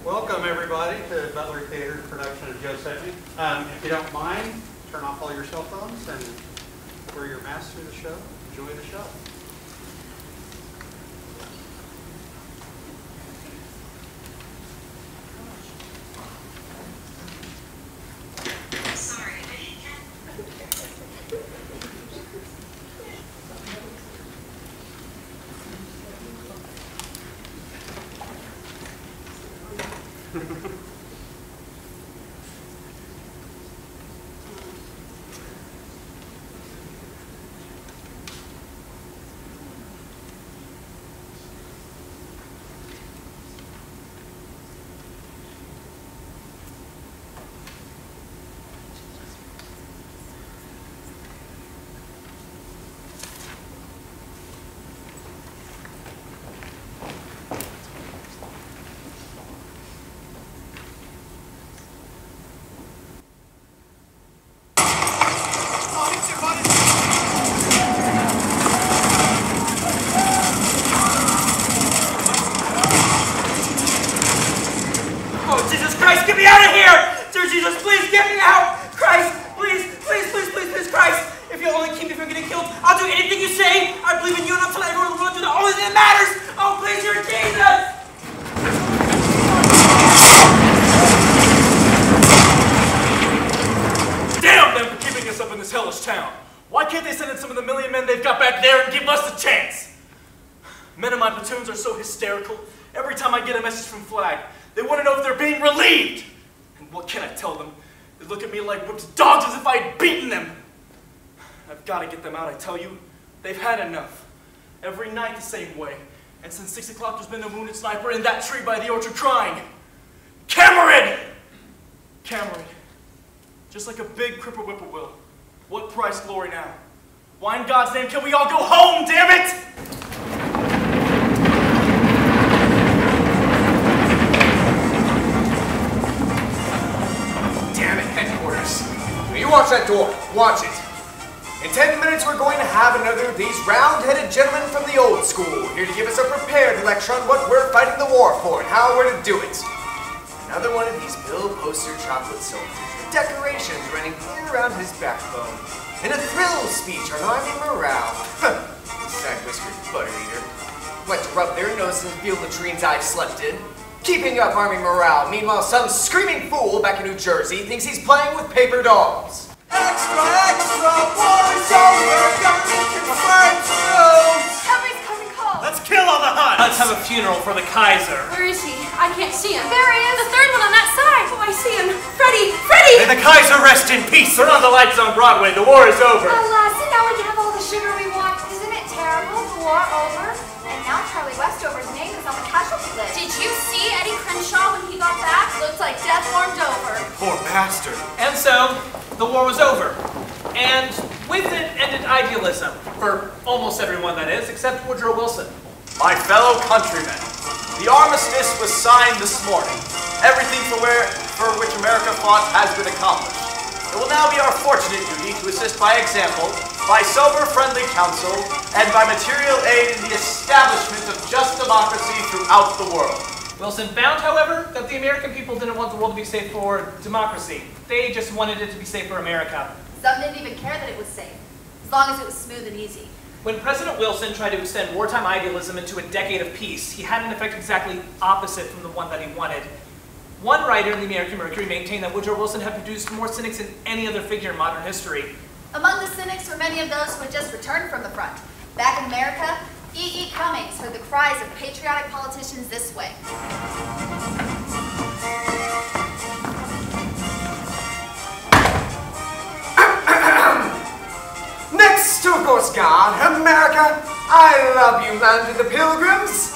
Welcome, everybody, to Butler Theater's production of Joe Sedgwick. If you don't mind, turn off all your cell phones and wear your masks through the show. Enjoy the show. Same way. And since 6 o'clock, there's been a wounded sniper in that tree by the orchard crying, "Cameron! Cameron. Just like a big cripple whippoorwill. What price glory now? Why in God's name can we all go home, damn it?" Damn it, headquarters. Now you watch that door. Watch it. In 10 minutes, we're going to have another of these round-headed gentlemen from the old school here to give us a prepared lecture on what we're fighting the war for and how we're to do it. Another one of these Bill Poster chocolate soldiers with decorations running clear around his backbone. And a thrill speech on Army morale. Side-whiskered butter-eater. Like to rub their noses and feel latrines I've slept in. Keeping up Army morale. Meanwhile, some screaming fool back in New Jersey thinks he's playing with paper dolls. Extra, extra, war is over, government can fight through. Somebody's coming cold. Let's kill all the Huns! Let's have a funeral for the Kaiser. Where is he? I can't see him. There he is. The third one on that side. Oh, I see him. Freddie! Freddie! May the Kaiser rest in peace. Turn on the lights on Broadway. The war is over. Alas, and now we can have all the sugar we want. Isn't it terrible? The war over? And now Charlie Westover's name is on the casualty list. Did you see Eddie Crenshaw when he got back? Looks like death warmed over. Poor bastard. And so, the war was over. And with it ended idealism, for almost everyone that is, except Woodrow Wilson. My fellow countrymen, the armistice was signed this morning. Everything for which America fought has been accomplished. It will now be our fortunate duty to assist by example, by sober friendly counsel, and by material aid in the establishment of just democracy throughout the world. Wilson found, however, that the American people didn't want the world to be safe for democracy. They just wanted it to be safe for America. Some didn't even care that it was safe, as long as it was smooth and easy. When President Wilson tried to extend wartime idealism into a decade of peace, he had an effect exactly opposite from the one that he wanted. One writer in the American Mercury maintained that Woodrow Wilson had produced more cynics than any other figure in modern history. Among the cynics were many of those who had just returned from the front. Back in America, E.E. Cummings heard the cries of patriotic politicians this way. Next to, of course, God, America, I love you, land of the pilgrims,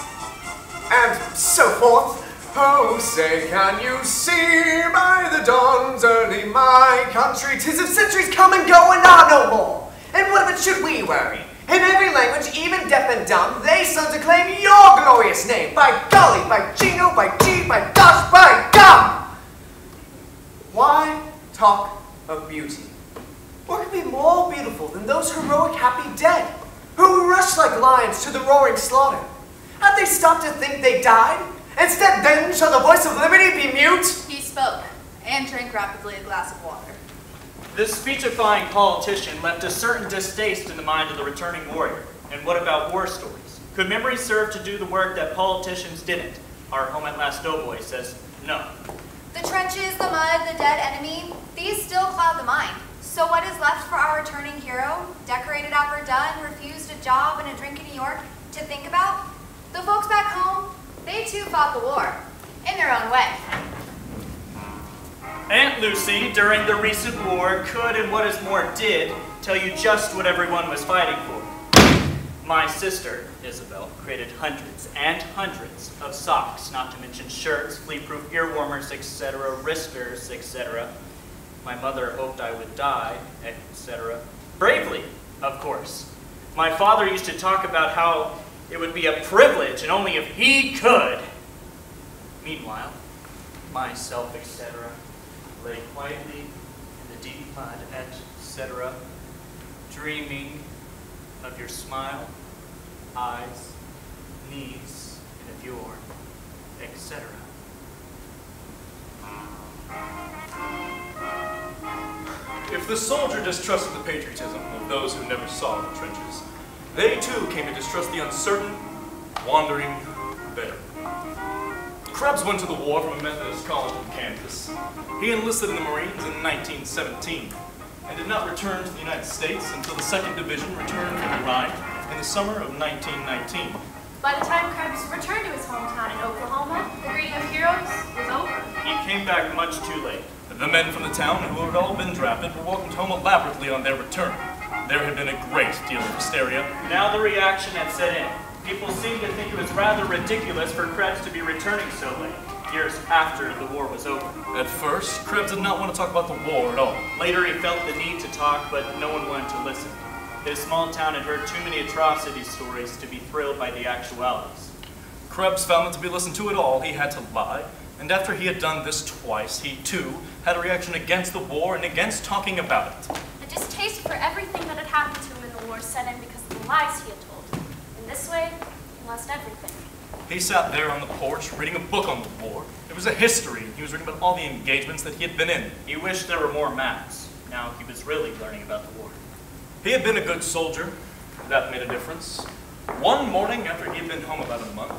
and so forth. Oh, say, can you see by the dawn's early my country? 'Tis of centuries come and go and are no more. And what of it should we worry? In every language, even deaf and dumb, they sons acclaim your glorious name. By golly, by jingo, by gee, by gosh, by gum! Why talk of beauty? What could be more beautiful than those heroic happy dead, who rushed like lions to the roaring slaughter? Had they stopped to think they died? Instead, then, shall the voice of liberty be mute? He spoke, and drank rapidly a glass of water. This speechifying politician left a certain distaste in the mind of the returning warrior. And what about war stories? Could memory serve to do the work that politicians didn't? Our Home at Last Doughboy says no. The trenches, the mud, the dead enemy, these still cloud the mind. So what is left for our returning hero, decorated at Verdun, refused a job and a drink in New York, to think about? The folks back home, they too fought the war, in their own way. Aunt Lucy, during the recent war, could, and what is more, did, tell you just what everyone was fighting for. My sister, Isabel, created hundreds and hundreds of socks, not to mention shirts, flea-proof ear warmers, etc., wristers, etc. My mother hoped I would die, etc. Bravely, of course. My father used to talk about how it would be a privilege, and only if he could. Meanwhile, myself, etc., lay quietly in the deep mud, etc., dreaming of your smile, eyes, knees, and of your, etc. If the soldier distrusted the patriotism of those who never saw the trenches, they too came to distrust the uncertain, wandering veteran. Krebs went to the war from a Methodist college in Kansas. He enlisted in the Marines in 1917 and did not return to the United States until the 2nd Division returned from the Rhine in the summer of 1919. By the time Krebs returned to his hometown in Oklahoma, the reign of heroes was over. He came back much too late. The men from the town who had all been drafted were welcomed home elaborately on their return. There had been a great deal of hysteria. Now the reaction had set in. People seemed to think it was rather ridiculous for Krebs to be returning so late, years after the war was over. At first, Krebs did not want to talk about the war at all. Later he felt the need to talk, but no one wanted to listen. His small town had heard too many atrocity stories to be thrilled by the actualities. Krebs found that to be listened to at all, he had to lie. And after he had done this twice, he too had a reaction against the war and against talking about it. A distaste for everything that had happened to him in the war set in because of the lies he had told. In this way, he lost everything. He sat there on the porch reading a book on the war. It was a history. He was reading about all the engagements that he had been in. He wished there were more maps. Now he was really learning about the war. He had been a good soldier. That made a difference. One morning, after he had been home about a month,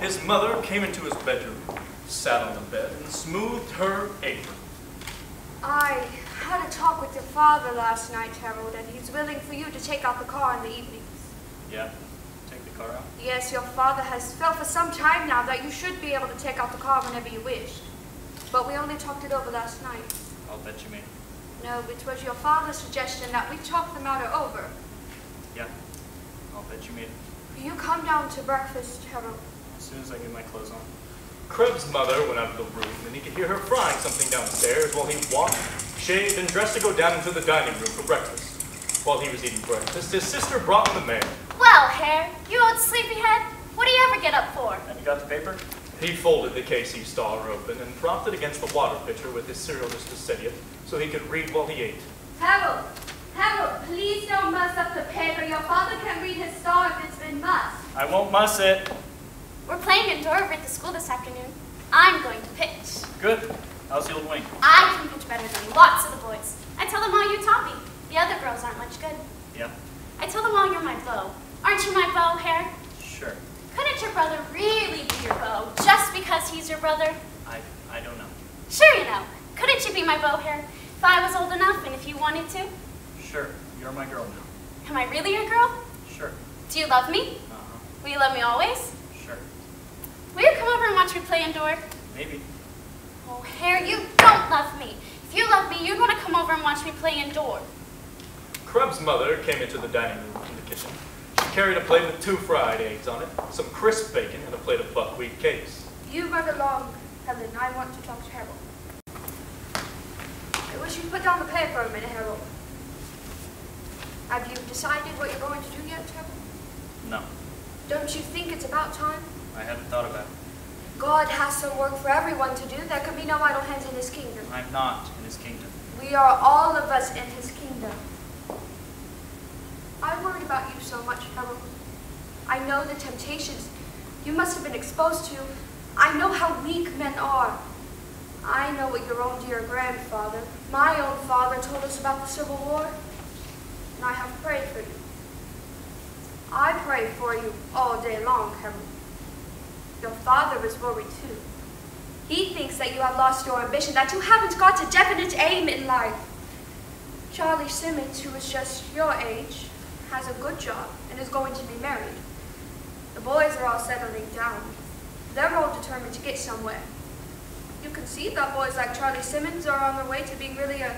his mother came into his bedroom, sat on the bed, and smoothed her apron. I had a talk with your father last night, Harold, and he's willing for you to take out the car in the evenings. Yeah? Take the car out? Yes, your father has felt for some time now that you should be able to take out the car whenever you wished. But we only talked it over last night. I'll bet you mean. No, it was your father's suggestion that we talk the matter over. Yeah, I'll bet you mean. Will you come down to breakfast, Harold? As soon as I get my clothes on. Krebs' mother went out of the room, and he could hear her frying something downstairs while he washed, shaved, and dressed to go down into the dining room for breakfast. While he was eating breakfast, his sister brought him the mail. Well, Hare, you old sleepyhead, what do you ever get up for? Have you got the paper? He folded the KC Star open and propped it against the water pitcher with his cereal just to steady it, so he could read while he ate. Harold, please don't muss up the paper. Your father can read his star if it's been mussed. I won't muss it. We're playing indoor over at the school this afternoon. I'm going to pitch. Good. How's the old wing? I can pitch better than lots of the boys. I tell them all you taught me. The other girls aren't much good. Yeah? I tell them all you're my beau. Aren't you my beau, Hare? Sure. Couldn't your brother really be your beau just because he's your brother? I don't know. Sure you know. Couldn't you be my beau, Hare, if I was old enough and if you wanted to? Sure. You're my girl now. Am I really your girl? Sure. Do you love me? Uh-huh. Will you love me always? Sure. Will you come over and watch me play indoor? Maybe. Oh, Hare, you don't love me. If you love me, you'd want to come over and watch me play indoor. Krebs' mother came into the dining room from the kitchen. She carried a plate with 2 fried eggs on it, some crisp bacon, and a plate of buckwheat cakes. You run along, Helen. I want to talk to Harold. I wish you'd put down the paper a minute, Harold. Have you decided what you're going to do yet, Harold? No. Don't you think it's about time? I haven't thought about it. God has some work for everyone to do. There can be no idle hands in his kingdom. I'm not in his kingdom. We are all of us in his kingdom. I worried about you so much, Harold. I know the temptations you must have been exposed to. I know how weak men are. I know what your own dear grandfather, my own father, told us about the Civil War, and I have prayed for you. I pray for you all day long, Harold. Your father is worried too. He thinks that you have lost your ambition, that you haven't got a definite aim in life. Charlie Simmons, who is just your age, has a good job and is going to be married. The boys are all settling down. They're all determined to get somewhere. You can see that boys like Charlie Simmons are on their way to being really a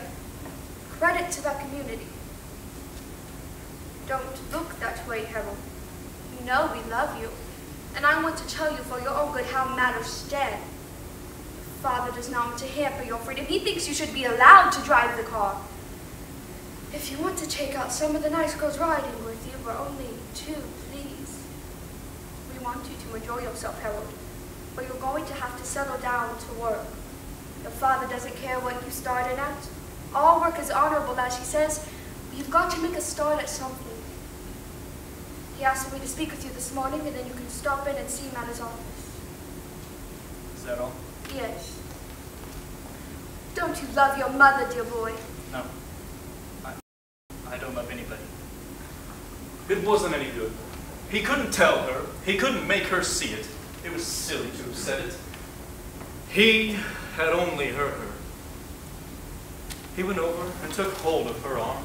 credit to the community. Don't look that way, Harold. You know we love you, and I want to tell you for your own good how matters stand. Father does not want to hamper your freedom. He thinks you should be allowed to drive the car. If you want to take out some of the nice girls riding with you, we're only two, please. We want you to enjoy yourself, Harold, but you're going to have to settle down to work. Your father doesn't care what you started at. All work is honorable, as he says. You've got to make a start at something. He asked me to speak with you this morning, and then you can stop in and see him at his office. Is that all? Yes. Don't you love your mother, dear boy? No. I don't love anybody. It wasn't any good. He couldn't tell her. He couldn't make her see it. It was silly to have said it. He had only heard her. He went over and took hold of her arm.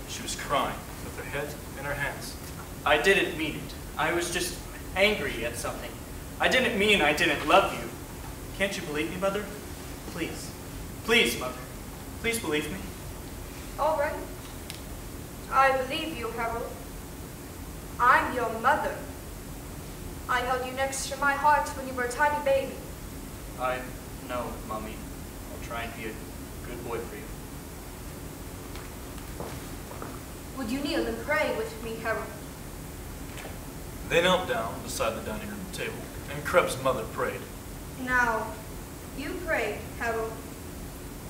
She was crying with her head in her hands. I didn't mean it. I was just angry at something. I didn't mean I didn't love you. Can't you believe me, Mother? Please. Please, Mother. Please believe me. All right. I believe you, Harold. I'm your mother. I held you next to my heart when you were a tiny baby. I know, Mommy. I'll try and be a good boy for you. Would you kneel and pray with me, Harold? They knelt down beside the dining room table, and Krebs' mother prayed. Now, you pray, Harold.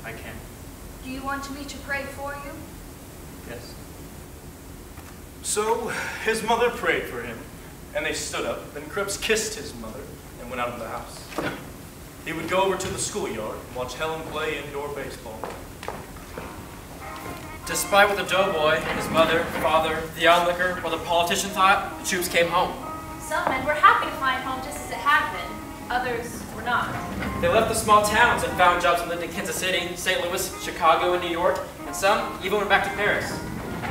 I can. Do you want me to pray for you? Yes. So his mother prayed for him, and they stood up, and Krebs kissed his mother and went out of the house. He would go over to the schoolyard and watch Helen play indoor baseball. Despite what the doughboy, his mother, father, the onlooker, or the politician thought, the troops came home. Some men were happy to find home just as it had been. Others were not. They left the small towns and found jobs and lived in Kansas City, St. Louis, Chicago, and New York, and some even went back to Paris.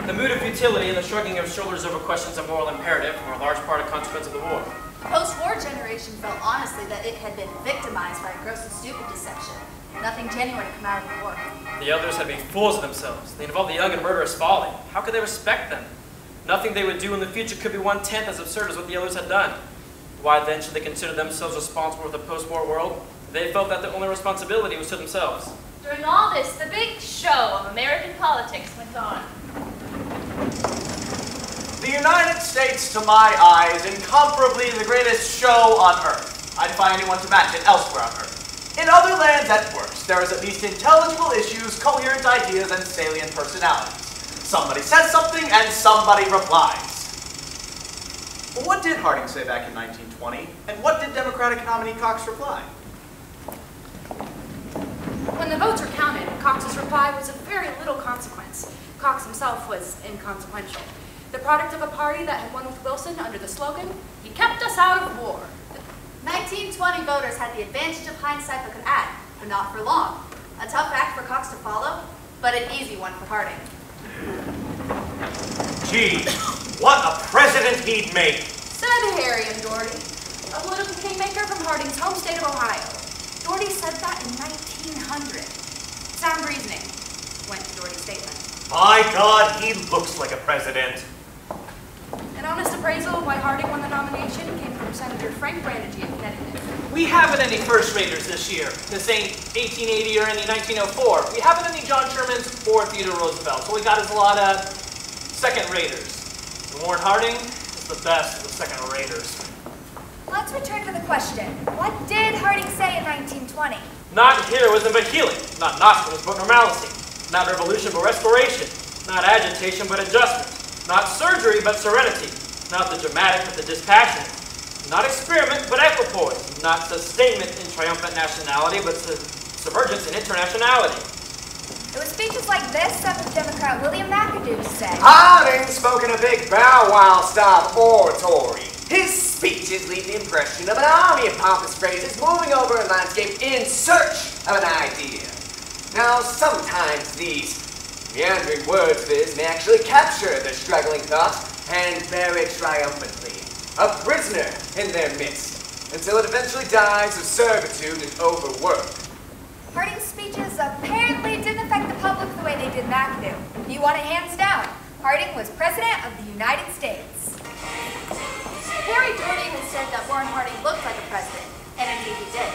The mood of futility and the shrugging of shoulders over questions of moral imperative were a large part of the consequence of the war. The post-war generation felt honestly that it had been victimized by a gross and stupid deception. Nothing genuine had come out of the war. The others had been fools of themselves. They involved the young in murderous folly. How could they respect them? Nothing they would do in the future could be 1/10 as absurd as what the others had done. Why then should they consider themselves responsible for the post-war world? They felt that the only responsibility was to themselves. During all this, the big show of American politics went on. The United States, to my eyes, incomparably the greatest show on earth. I'd find anyone to match it elsewhere on earth. In other lands, at worst, there is at least intelligible issues, coherent ideas, and salient personalities. Somebody says something, and somebody replies. Well, what did Harding say back in 1920, and what did Democratic nominee Cox reply? When the votes were counted, Cox's reply was of very little consequence. Cox himself was inconsequential. The product of a party that had won with Wilson under the slogan, "He kept us out of war." 1920 voters had the advantage of hindsight but could add, but not for long. A tough act for Cox to follow, but an easy one for Harding. Gee, what a president he'd make! Said Harry and Doherty, a political kingmaker from Harding's home state of Ohio. Doherty said that in 1900. Sound reasoning, went to Doherty's statement. My God, he looks like a president. An honest appraisal of why Harding won the nomination came from Senator Frank Brandigy of Connecticut. We haven't any first raters this year. This ain't 1880 or any 1904. We haven't any John Shermans or Theodore Roosevelt. So we got is a lot of second raters. And Warren Harding is the best of the second raters. Let's return to the question. What did Harding say in 1920? Not heroism but healing. Not nostrums but normalcy. Not revolution but restoration. Not agitation but adjustment. Not surgery but serenity. Not the dramatic but the dispassionate. Not experiment, but equipoise. Not sustainment in triumphant nationality, but subvergence in internationality. It was speeches like this 7th Democrat William McAdoo said. Harding spoke in a big bow-wow style oratory. His speeches leave the impression of an army of pompous phrases moving over a landscape in search of an idea. Now, sometimes these meandering words of his may actually capture the struggling thought and bear it triumphantly, a prisoner in their midst, until it eventually dies of servitude and overwork. Harding's speeches apparently didn't affect the public the way they did McAdoo. He won it hands down. Harding was President of the United States. Harry Downey even said that Warren Harding looked like a president, and indeed he did.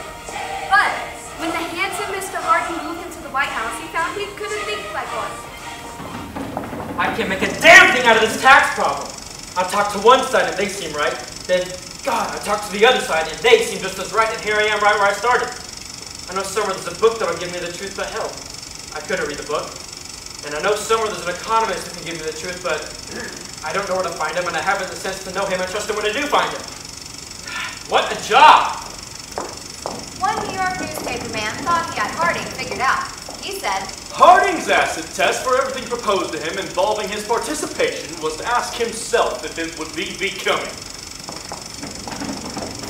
But when the handsome Mr. Harding moved into the White House, he found he couldn't think like one. I can't make a damn thing out of this tax problem. I talk to one side and they seem right. Then, God, I talk to the other side and they seem just as right, and here I am right where I started. I know somewhere there's a book that will give me the truth, but hell, I couldn't read the book. And I know somewhere there's an economist who can give me the truth, but I don't know where to find him, and I haven't the sense to know him and trust him when I do find him. What a job! One New York newspaper man thought he had Harding figured out. He said, Harding's acid test for everything proposed to him involving his participation was to ask himself if it would be becoming.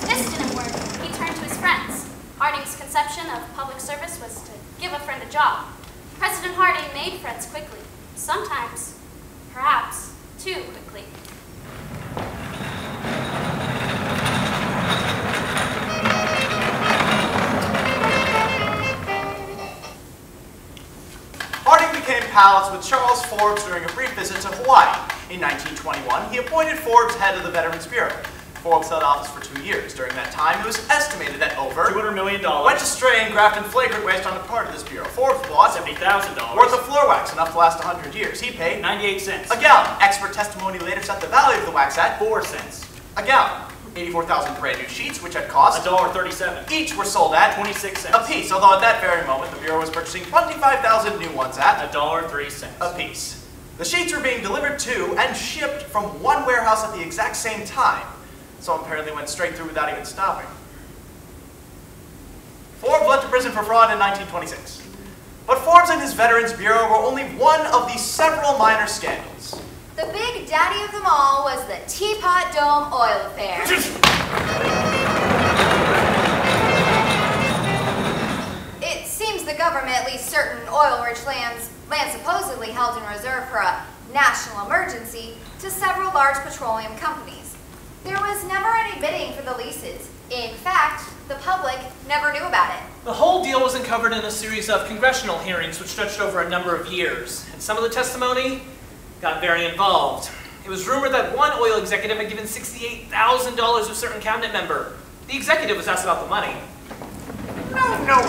This didn't work. He turned to his friends. Harding's conception of public service was to give a friend a job. President Harding made friends quickly. Sometimes, perhaps, too quickly. Harding became pals with Charles Forbes during a brief visit to Hawaii. In 1921, he appointed Forbes head of the Veterans Bureau. Forbes held office for 2 years. During that time, it was estimated that over $200 million went astray and grafted flagrant waste on the part of this bureau. Forbes bought $70,000 worth of floor wax, enough to last 100 years. He paid 98 cents. a gallon. Expert testimony later set the value of the wax at 4 cents. a gallon. 84,000 brand new sheets, which had cost $1.37. each were sold at 26 cents. a piece, although at that very moment the bureau was purchasing 25,000 new ones at $1.03 a piece. The sheets were being delivered to and shipped from one warehouse at the exact same time. Some apparently went straight through without even stopping. Forbes went to prison for fraud in 1926. But Forbes and his Veterans Bureau were only one of the several minor scandals. the big daddy of them all was the Teapot Dome oil affair. It seems the government leased certain oil-rich lands supposedly held in reserve for a national emergency to several large petroleum companies. There was never any bidding for the leases. In fact, the public never knew about it. The whole deal was uncovered in a series of congressional hearings which stretched over a number of years, and some of the testimony got very involved. It was rumored that one oil executive had given $68,000 to a certain cabinet member. The executive was asked about the money. No.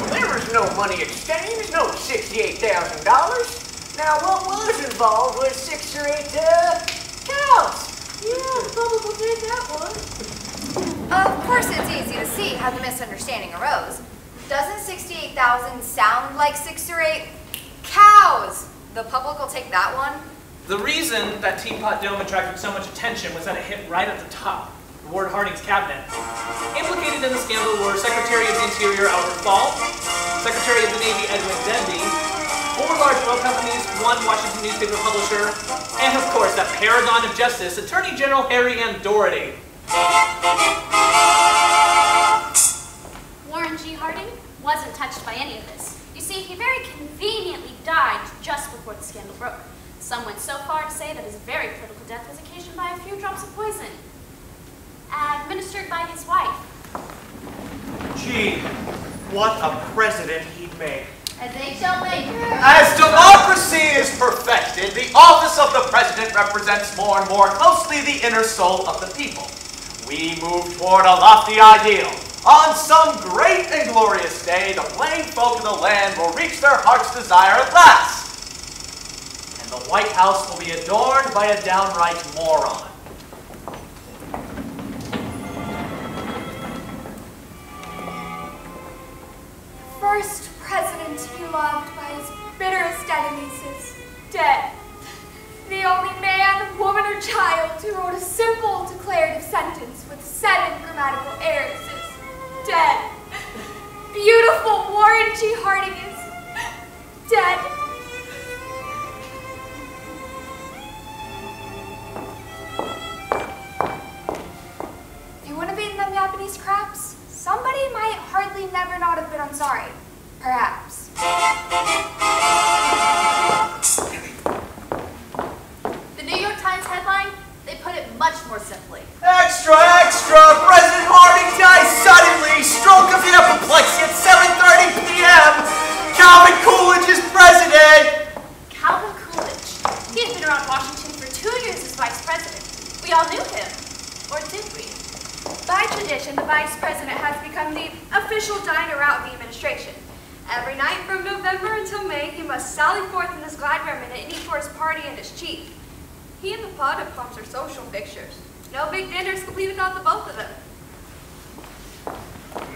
There was no money exchange, no $68,000. Now, what was involved was 6 or 8 cows. Yeah, the public will take that one. Of course, it's easy to see how the misunderstanding arose. Doesn't 68,000 sound like 6 or 8 cows? The public will take that one? The reason that Teapot Dome attracted so much attention was that it hit right at the top, Ward Harding's cabinet. Implicated in the scandal were Secretary of the Interior Albert Fall, Secretary of the Navy Edwin Denby, 4 large oil companies, 1 Washington newspaper publisher, and of course that paragon of justice, Attorney General Harry M. Doherty. Warren G. Harding wasn't touched by any of this. You see, he very conveniently died just before the scandal broke. Some went so far to say that his very political death was occasioned by a few drops of poison, administered by his wife. Gee, what a president he'd make. As they shall make. As democracy is perfected, the office of the president represents more and more closely the inner soul of the people. We move toward a lofty ideal. On some great and glorious day, the plain folk of the land will reach their heart's desire at last. And the White House will be adorned by a downright moron. First president he loved by his bitterest enemies is dead. The only man, woman, or child who wrote a simple declarative sentence with 7 grammatical errors is dead. Beautiful Warren G. Harding is dead. You wouldn't have eaten them Japanese crabs? Somebody might hardly never not have been unsorry. Perhaps. The New York Times headline, they put it much more simply. Extra, extra! President Harding dies suddenly! Stroke of apoplexy at 7:30 p.m. Calvin Coolidge is president! Calvin Coolidge. He had been around Washington for 2 years as vice president. We all knew him. Or did we? By tradition, the vice president has become the official diner out of the administration. Every night from November until May, he must sally forth in his glide remnant and eat for his party and his chief. He and the pot of pumps are social fixtures. No big dinners complete without the both of them.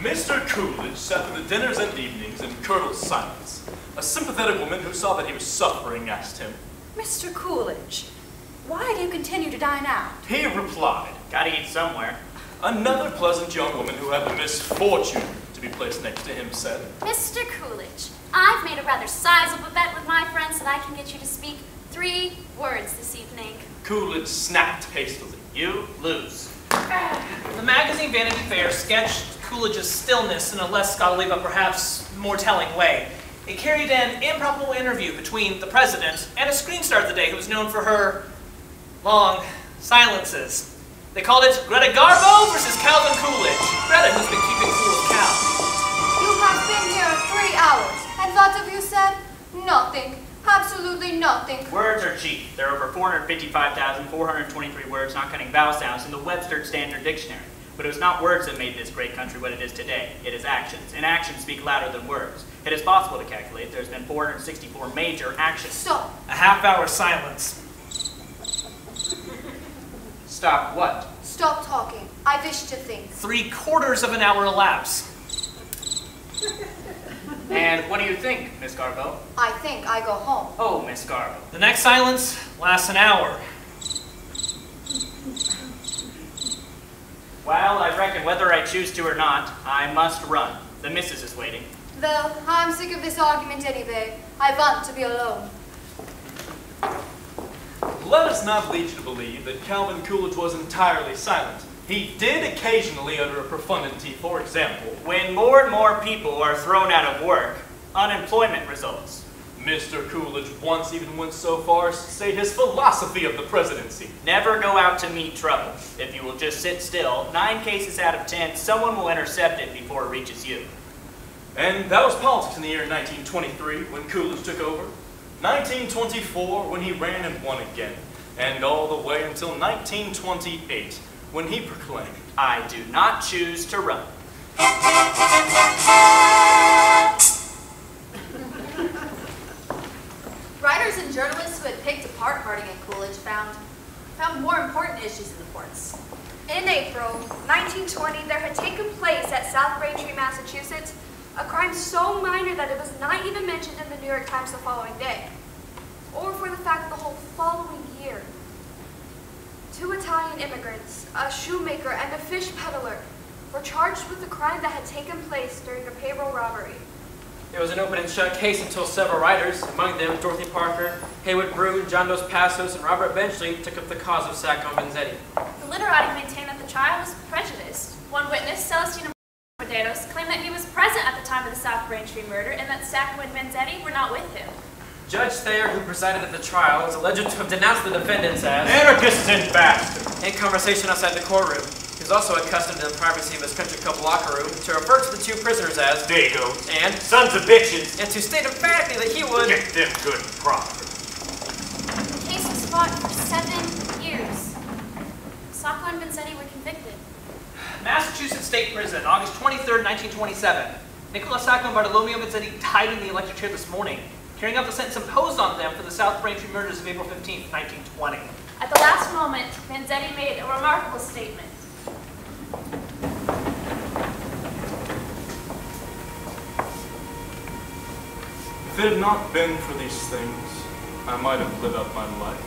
Mr. Coolidge sat through the dinners and evenings in curdled silence. A sympathetic woman who saw that he was suffering asked him, Mr. Coolidge, why do you continue to dine out? He replied, Gotta eat somewhere. Another pleasant young woman who had the misfortune to be placed next to him said, Mr. Coolidge, I've made a rather sizable bet with my friends that I can get you to speak 3 words this evening. Coolidge snapped hastily. You lose. The magazine Vanity Fair sketched Coolidge's stillness in a less scholarly but perhaps more telling way. It carried an improbable interview between the president and a screen star of the day who was known for her long silences. They called it Greta Garbo versus Calvin Coolidge. Greta, who's been keeping cool with Cal. You have been here 3 hours, and what have you said? Nothing. Absolutely nothing. Words are cheap. There are over 455,423 words, not counting vowel sounds, in the Webster Standard Dictionary. But it was not words that made this great country what it is today. It is actions, and actions speak louder than words. It is possible to calculate. There's been 464 major actions. Stop. A half-hour silence. Stop what? Stop talking. I wish to think. 3/4 of an hour elapse. And what do you think, Miss Garbo? I think I go home. Oh, Miss Garbo. The next silence lasts an hour. Well, I reckon whether I choose to or not, I must run. The missus is waiting. Well, I'm sick of this argument anyway. I want to be alone. Let us not lead you to believe that Calvin Coolidge was entirely silent. He did occasionally utter a profundity, for example, when more and more people are thrown out of work, unemployment results. Mr. Coolidge once even went so far as to state his philosophy of the presidency. Never go out to meet trouble. If you will just sit still, 9 cases out of 10, someone will intercept it before it reaches you. And that was politics in the year 1923 when Coolidge took over, 1924 when he ran and won again, and all the way until 1928 when he proclaimed, I do not choose to run. Writers and journalists who had picked apart Harding and Coolidge found more important issues in the courts. In April 1920, there had taken place at South Braintree, Massachusetts, a crime so minor that it was not even mentioned in the New York Times the following day, or for the fact the whole following year. 2 Italian immigrants, a shoemaker and a fish peddler, were charged with the crime that had taken place during a payroll robbery. It was an open and shut case until several writers, among them Dorothy Parker, Haywood Broun, John Dos Passos, and Robert Benchley, took up the cause of Sacco and Vanzetti. The literati maintained that the trial was prejudiced. One witness, Celestino Medeiros, claimed that he was present at the time of the South Braintree murder and that Sacco and Vanzetti were not with him. Judge Thayer, who presided at the trial, is alleged to have denounced the defendants as anarchists and bastards. In conversation outside the courtroom, he was also accustomed to the privacy of his country club locker room to refer to the 2 prisoners as Dagos and sons of bitches, and to state emphatically that he would get them good and proper. The case was fought for 7 years. Sacco and Vanzetti were convicted. Massachusetts State Prison, August 23rd, 1927. Nicola Sacco and Bartolomeo Vanzetti died in the electric chair this morning, carrying out the sentence imposed on them for the South Braintree murders of April 15th, 1920. At the last moment, Vanzetti made a remarkable statement. If it had not been for these things, I might have lived up my life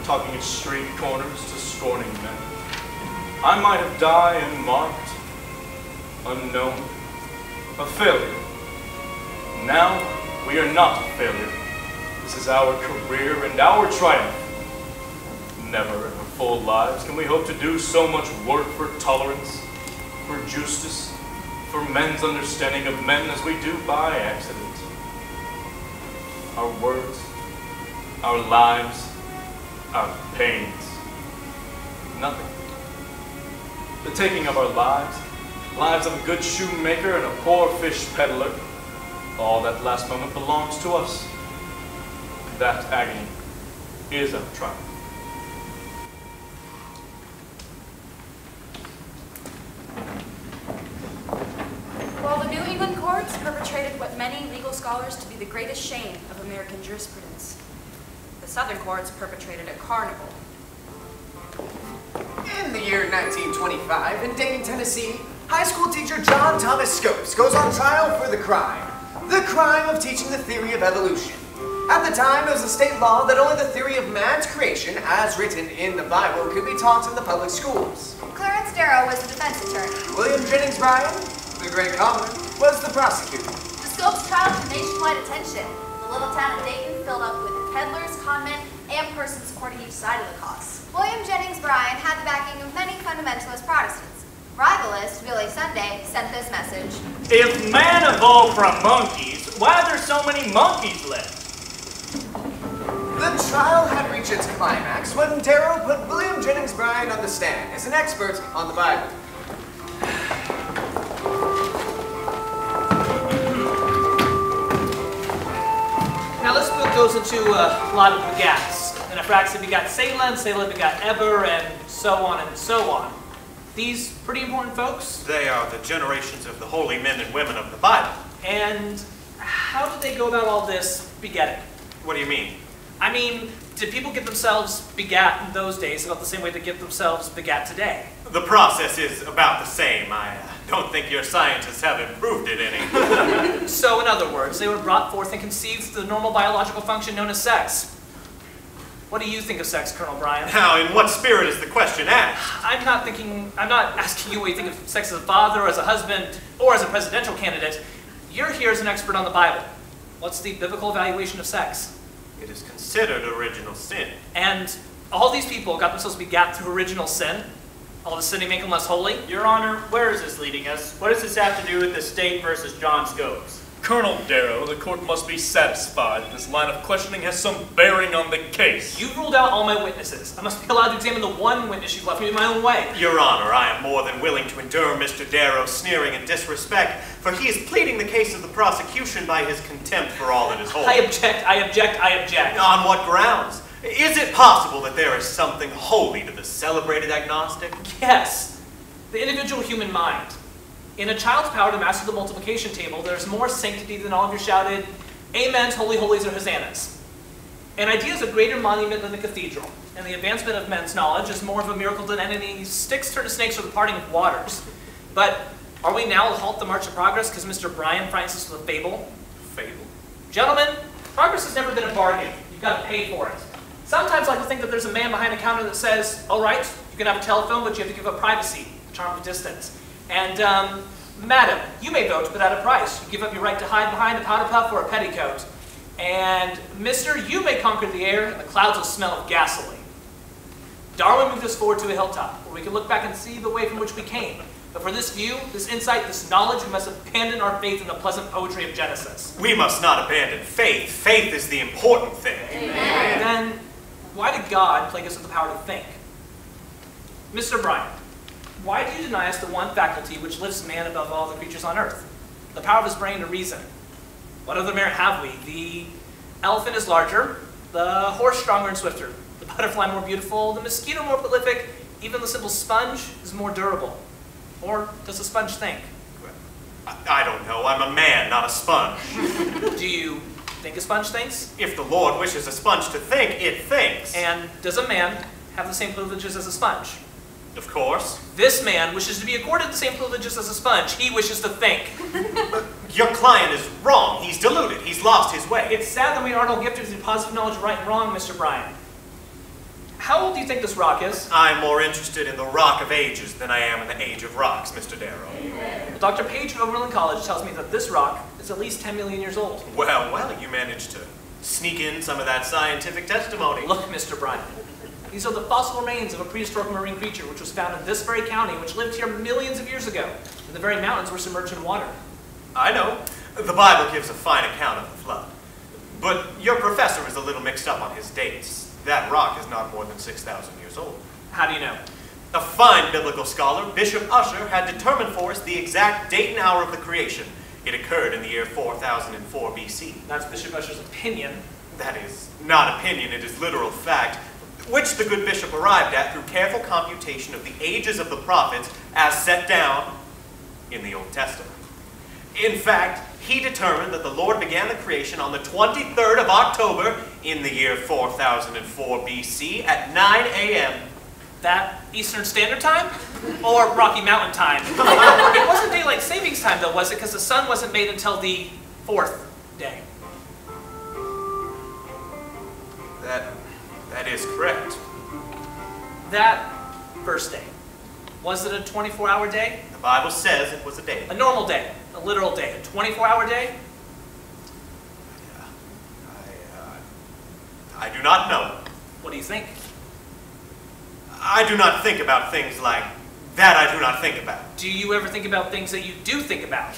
talking at street corners to scorning men. I might have died unmarked, unknown, a failure. Now, we are not a failure. This is our career and our triumph. Never in our full lives can we hope to do so much work for tolerance, for justice, for men's understanding of men as we do by accident. Our words, our lives, our pains, nothing. The taking of our lives, lives of a good shoemaker and a poor fish peddler, all that last moment belongs to us. That agony is our triumph. While the New England courts perpetrated what many legal scholars to be the greatest shame of American jurisprudence, the Southern courts perpetrated a carnival. In the year 1925, in Dayton, Tennessee, high school teacher John Thomas Scopes goes on trial for the crime of teaching the theory of evolution. At the time, it was a state law that only the theory of man's creation, as written in the Bible, could be taught in the public schools. Clarence Darrow was the defense attorney. William Jennings Bryan, the great commoner, was the prosecutor. The Scopes trial drew nationwide attention. The little town of Dayton filled up with peddlers, conmen, and persons supporting each side of the cause. William Jennings Bryan had the backing of many fundamentalist Protestants. Rivalist Billy Sunday sent this message. If man evolved from monkeys, why are there so many monkeys left? The trial had reached its climax when Darrow put William Jennings Bryan on the stand as an expert on the Bible. Now this book goes into a lot of begats. And Ephraxia begat Selah, and Selah begat Eber, and so on and so on. These pretty important folks? They are the generations of the holy men and women of the Bible. And how did they go about all this begetting? What do you mean? I mean, did people get themselves begat in those days about the same way they get themselves begat today? The process is about the same. I don't think your scientists have improved it any. So, in other words, they were brought forth and conceived through the normal biological function known as sex. What do you think of sex, Colonel Bryan? Now, in what spirit is the question asked? I'm not asking you what you think of sex as a father, or as a husband, or as a presidential candidate. You're here as an expert on the Bible. What's the biblical evaluation of sex? It is considered original sin. And all these people got themselves begat through original sin? All of a sudden make them less holy? Your Honor, where is this leading us? What does this have to do with the state versus John Scopes? Colonel Darrow, the court must be satisfied that this line of questioning has some bearing on the case. You've ruled out all my witnesses. I must be allowed to examine the one witness you've left me in my own way. Your Honor, I am more than willing to endure Mr. Darrow's sneering and disrespect, for he is pleading the case of the prosecution by his contempt for all that is holy. I object, I object, I object. On what grounds? Is it possible that there is something holy to the celebrated agnostic? Yes. The individual human mind. In a child's power to master the multiplication table, there's more sanctity than all of your shouted amens, holy holies, or hosannas. An idea is a greater monument than the cathedral, and the advancement of men's knowledge is more of a miracle than any sticks turn to snakes or the parting of waters. But are we now to halt the march of progress because Mr. Bryan frightens us with a fable? Fable? Gentlemen, progress has never been a bargain. You've got to pay for it. Sometimes I like to think that there's a man behind the counter that says, all right, you can have a telephone, but you have to give up privacy, the charm of distance. And, madam, you may vote, but at a price. You give up your right to hide behind a powder puff or a petticoat. And, mister, you may conquer the air, and the clouds will smell of gasoline. Darwin moved us forward to a hilltop, where we can look back and see the way from which we came. But for this view, this insight, this knowledge, we must abandon our faith in the pleasant poetry of Genesis. We must not abandon faith. Faith is the important thing. Amen. Then, why did God plague us with the power to think? Mr. Bryan, why do you deny us the one faculty which lifts man above all the creatures on earth? The power of his brain to reason. What other merit have we? The elephant is larger, the horse stronger and swifter, the butterfly more beautiful, the mosquito more prolific, even the simple sponge is more durable. Or does a sponge think? I don't know. I'm a man, not a sponge. Do you think a sponge thinks? If the Lord wishes a sponge to think, it thinks. And does a man have the same privileges as a sponge? Of course. This man wishes to be accorded the same privileges as a sponge. He wishes to think. Your client is wrong. He's deluded. He's lost his way. It's sad that we aren't all gifted with positive knowledge of right and wrong, Mr. Bryan. How old do you think this rock is? I'm more interested in the Rock of Ages than I am in the Age of Rocks, Mr. Darrow. Well, Dr. Page of Oberlin College tells me that this rock is at least 10 million years old. Well, you managed to sneak in some of that scientific testimony. Look, Mr. Bryan. These are the fossil remains of a prehistoric marine creature which was found in this very county, which lived here millions of years ago, when the very mountains were submerged in water. I know. The Bible gives a fine account of the flood. But your professor is a little mixed up on his dates. That rock is not more than 6,000 years old. How do you know? A fine biblical scholar, Bishop Usher, had determined for us the exact date and hour of the creation. It occurred in the year 4004 BC. That's Bishop Usher's opinion. That is not opinion, it is literal fact, which the good bishop arrived at through careful computation of the ages of the prophets as set down in the Old Testament. In fact, he determined that the Lord began the creation on the 23rd of October in the year 4004 BC at 9 a.m. That Eastern Standard Time? Or Rocky Mountain Time? It wasn't daylight savings time though, was it? Because the sun wasn't made until the 4th day. That is correct. That first day, was it a 24-hour day? The Bible says it was a day. A normal day, a literal day, a 24-hour day? I do not know. What do you think? I do not think about things like that. I do not think about. Do you ever think about things that you do think about?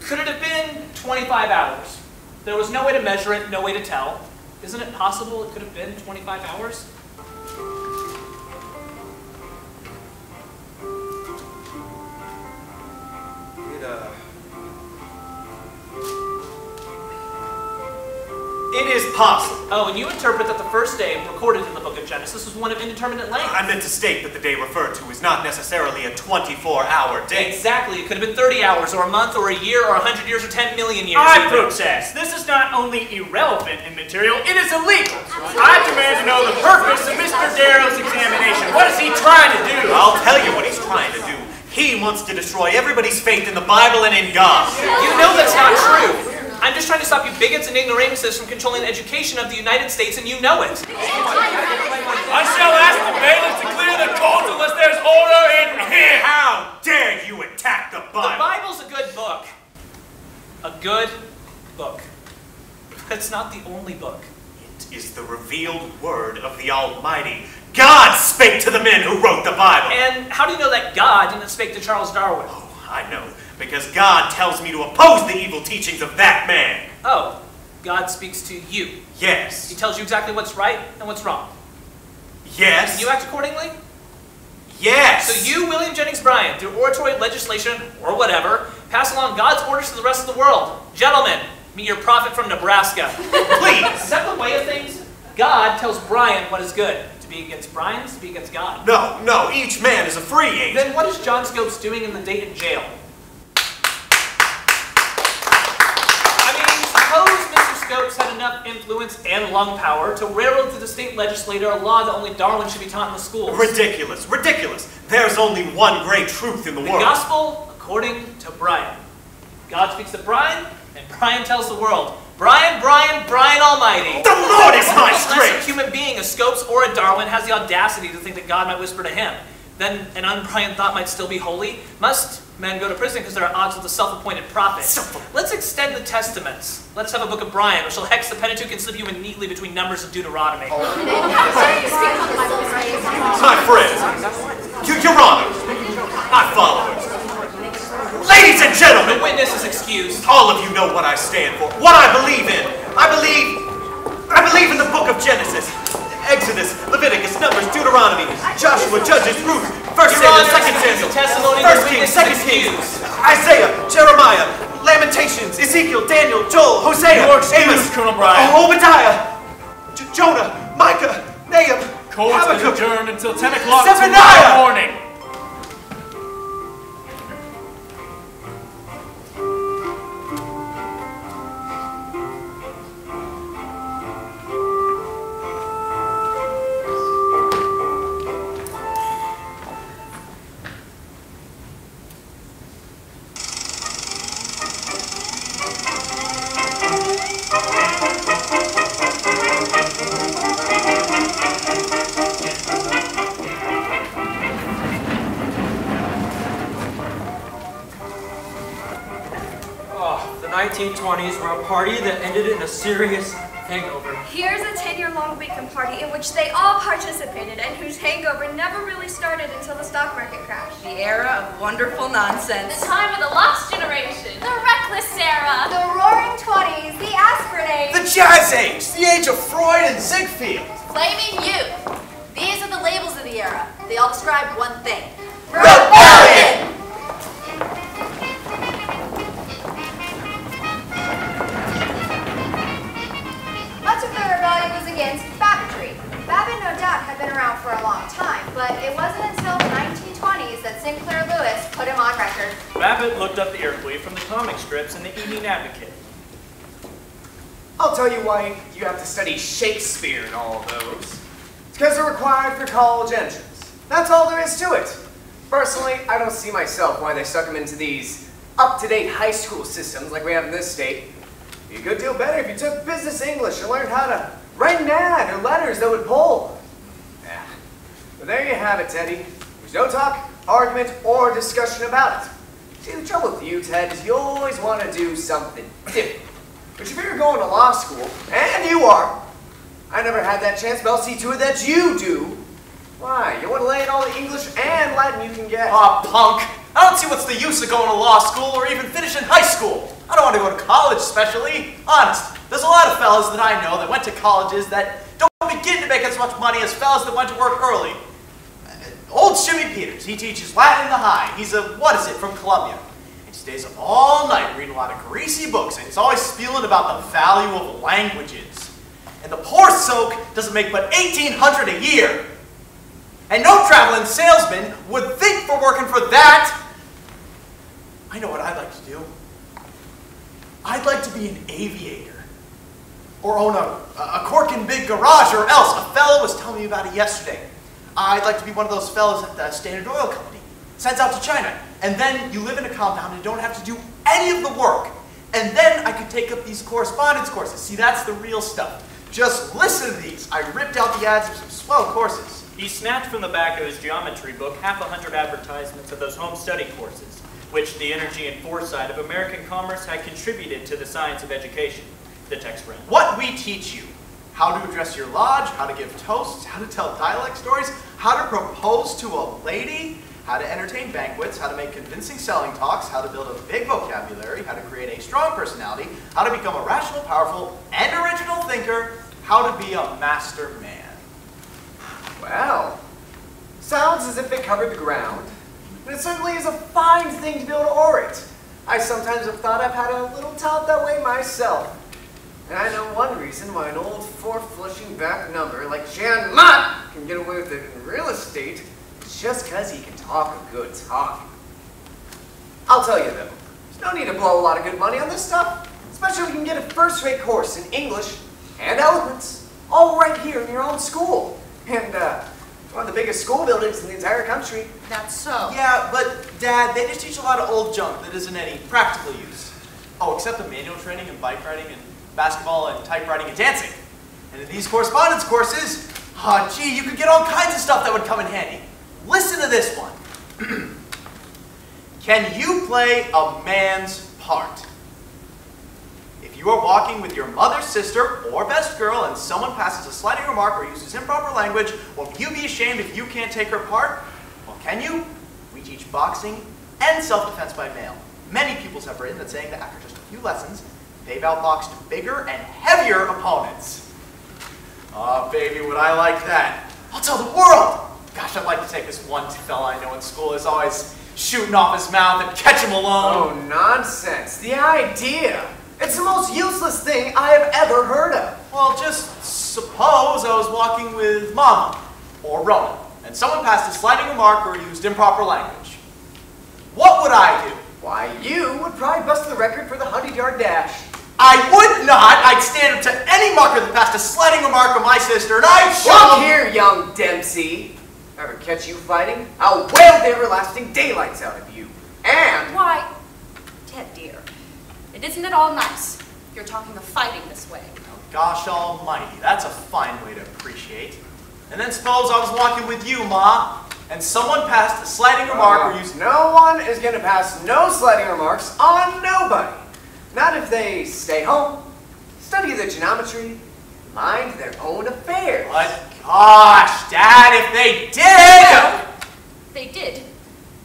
Could it have been 25 hours? There was no way to measure it, no way to tell. Isn't it possible it could have been 25 hours? It is possible. Oh, and you interpret that the first day recorded in the book of Genesis was one of indeterminate length. I meant to state that the day referred to is not necessarily a 24-hour day. Exactly. It could have been 30 hours, or a month, or a year, or 100 years, or 10 million years. I protest. This is not only irrelevant in material, it is illegal. I demand to know the purpose of Mr. Darrow's examination. What is he trying to do? I'll tell you what he's trying to do. He wants to destroy everybody's faith in the Bible and in God. You know that's not true. I'm just trying to stop you bigots and ignoramuses from controlling the education of the United States, and you know it. I shall ask the bailiff to clear the court unless there's order in here. How dare you attack the Bible? The Bible's a good book. A good book. But it's not the only book. It is the revealed word of the Almighty. God spake to the men who wrote the Bible. And how do you know that God didn't speak to Charles Darwin? Oh, I know. Because God tells me to oppose the evil teachings of that man. Oh, God speaks to you. Yes. He tells you exactly what's right and what's wrong. Yes. And you act accordingly? Yes. So you, William Jennings Bryan, through oratory, legislation, or whatever, pass along God's orders to the rest of the world. Gentlemen, meet your prophet from Nebraska. Please. Is that the way of things? God tells Bryan what is good. To be against Bryan is to be against God. No, each man is a free agent. Then what is John Scopes doing in the Dayton jail? Suppose Mr. Scopes had enough influence and lung power to railroad through the state legislature a law that only Darwin should be taught in the schools. Ridiculous, ridiculous. There's only one great truth in the world. The gospel according to Bryan. God speaks to Bryan, and Bryan tells the world, Bryan, Bryan, Bryan Almighty. The Lord is my strength. Unless a human being, a Scopes or a Darwin, has the audacity to think that God might whisper to him, then an un-Bryan thought might still be holy. Must men go to prison because there are odds with the self-appointed prophet? Let's extend the testaments. Let's have a book of Bryan, which shall hex the Pentateuch and slip you in neatly between Numbers and Deuteronomy. My friends, Your Honor, my followers, ladies and gentlemen, the witness is excused. All of you know what I stand for, what I believe in. I believe in the book of Genesis, Exodus, Leviticus, Numbers, Deuteronomy, Joshua, Judges, Ruth, 1 Samuel, 2 Samuel, testimony 1 Kings, 2 Kings, Isaiah, Jeremiah, Lamentations, Ezekiel, Daniel, Joel, Hosea, Amos, Colonel Bryan. Obadiah, Jonah, Micah, Nahum, Court's been Habakkuk, adjourned until 10 o'clock Zephaniah. tomorrow morning. 1920s were a party that ended in a serious hangover. Here's a 10-year-long weekend party in which they all participated and whose hangover never really started until the stock market crashed. The era of wonderful nonsense. The time of the lost generation. The reckless era. The roaring 20s, the aspirin age. The Jazz Age, the age of Freud and Ziegfeld. Flaming youth. These are the labels of the era. They all describe one thing. Rebellion! Much of the rebellion was against Babbitry. Babbitt, no doubt, had been around for a long time, but it wasn't until the 1920s that Sinclair Lewis put him on record. Babbitt looked up the Iroquois from the comic strips in the Evening Advocate. I'll tell you why you have to study Shakespeare and all those. It's because they're required for college entrance. That's all there is to it. Personally, I don't see myself why they stuck them into these up-to-date high school systems like we have in this state. It'd be a good deal better if you took business English and learned how to write an ad or letters that would pull. Yeah. But there you have it, Teddy. There's no talk, argument, or discussion about it. See, the trouble with you, Ted, is you always want to do something different. But if you're going to law school, and you are, I never had that chance, but I'll see to it that you do. Why? You want to lay in all the English and Latin you can get. Aw, punk. I don't see what's the use of going to law school or even finishing high school. I don't want to go to college especially. Honest, there's a lot of fellas that I know that went to colleges that don't begin to make as much money as fellas that went to work early. Old Shimmy Peters, he teaches Latin in the high. He's from Columbia. He stays up all night reading a lot of greasy books, and he's always spieling about the value of languages. And the poor soak doesn't make but $1,800 a year. And no traveling salesman would think for working for that. I know what I'd like to do. I'd like to be an aviator. Or own a corking big garage, or else. A fellow was telling me about it yesterday. I'd like to be one of those fellows at the Standard Oil Company. Sends out to China. And then you live in a compound and don't have to do any of the work. And then I could take up these correspondence courses. See, that's the real stuff. Just listen to these. I ripped out the ads of some swell courses. He snatched from the back of his geometry book 100 advertisements of those home study courses, which the energy and foresight of American commerce had contributed to the science of education. The text ran. What we teach you. How to address your lodge, how to give toasts, how to tell dialect stories, how to propose to a lady, how to entertain banquets, how to make convincing selling talks, how to build a big vocabulary, how to create a strong personality, how to become a rational, powerful, and original thinker, how to be a master man. Well, sounds as if it covered the ground. And it certainly is a fine thing to be able to orate. I sometimes have thought I've had a little talent that way myself. And I know one reason why an old four-flushing back number like Jan Mott can get away with it in real estate. It's just because he can talk a good talk. I'll tell you though, there's no need to blow a lot of good money on this stuff. Especially if you can get a first-rate course in English and eloquence, all right here in your own school. And one of the biggest school buildings in the entire country. That's so. Yeah, but Dad, they just teach a lot of old junk that isn't any practical use. Oh, except the manual training and bike riding and basketball and typewriting and dancing. And in these correspondence courses, gee, you could get all kinds of stuff that would come in handy. Listen to this one. Can you play a man's part? If you are walking with your mother, sister, or best girl and someone passes a slighting remark or uses improper language, will you be ashamed if you can't take her part? Well, can you? We teach boxing and self-defense by mail. Many pupils have written that saying that after just a few lessons, they've outboxed bigger and heavier opponents. Oh, baby, would I like that. I'll tell the world. Gosh, I'd like to take this one fella I know in school is always shooting off his mouth and catch him alone. Oh, nonsense. The idea. It's the most useless thing I have ever heard of. Well, just suppose I was walking with Mama or Ronan, and someone passed a slighting remark or used improper language. What would I do? Why, you would probably bust the record for the 100-yard dash. I would not. I'd stand up to any mucker that passed a slighting remark on my sister, and I'd show Look here, young Dempsey. Ever catch you fighting, I'll wail the everlasting daylights out of you. And... Why, Ted dear, it isn't at all nice. You're talking of fighting this way. Oh, gosh almighty, that's a fine way to appreciate. And then suppose I was walking with you, Ma, and someone passed a slighting remark or used... No one is going to pass no slighting remarks on nobody. Not if they stay home, study their geometry, mind their own affairs. But gosh, Dad, if they did! Well, they did.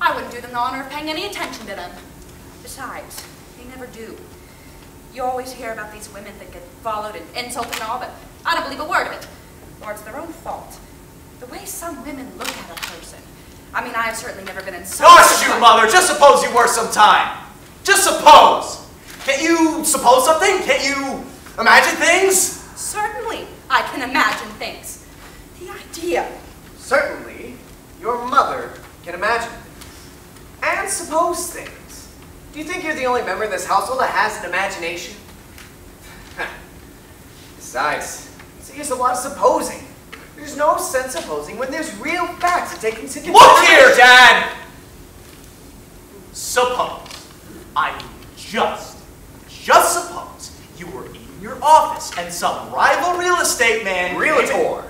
I wouldn't do them the honor of paying any attention to them. Besides, they never do. You always hear about these women that get followed and insulted and all, but I don't believe a word of it. Or it's their own fault. The way some women look at a person. I mean, I have certainly never been insulted. Gosh, you mother, just suppose you were sometime. Just suppose. Can't you suppose something? Can't you imagine things? Certainly, I can imagine things. The idea. Certainly, your mother can imagine and suppose things. Do you think you're the only member of this household that has an imagination? Besides, it's just a lot of supposing. There's no sense supposing when there's real facts to take into consideration. Look here, Dad! Suppose, I mean just suppose you were in your office and some rival real estate man... Realtor.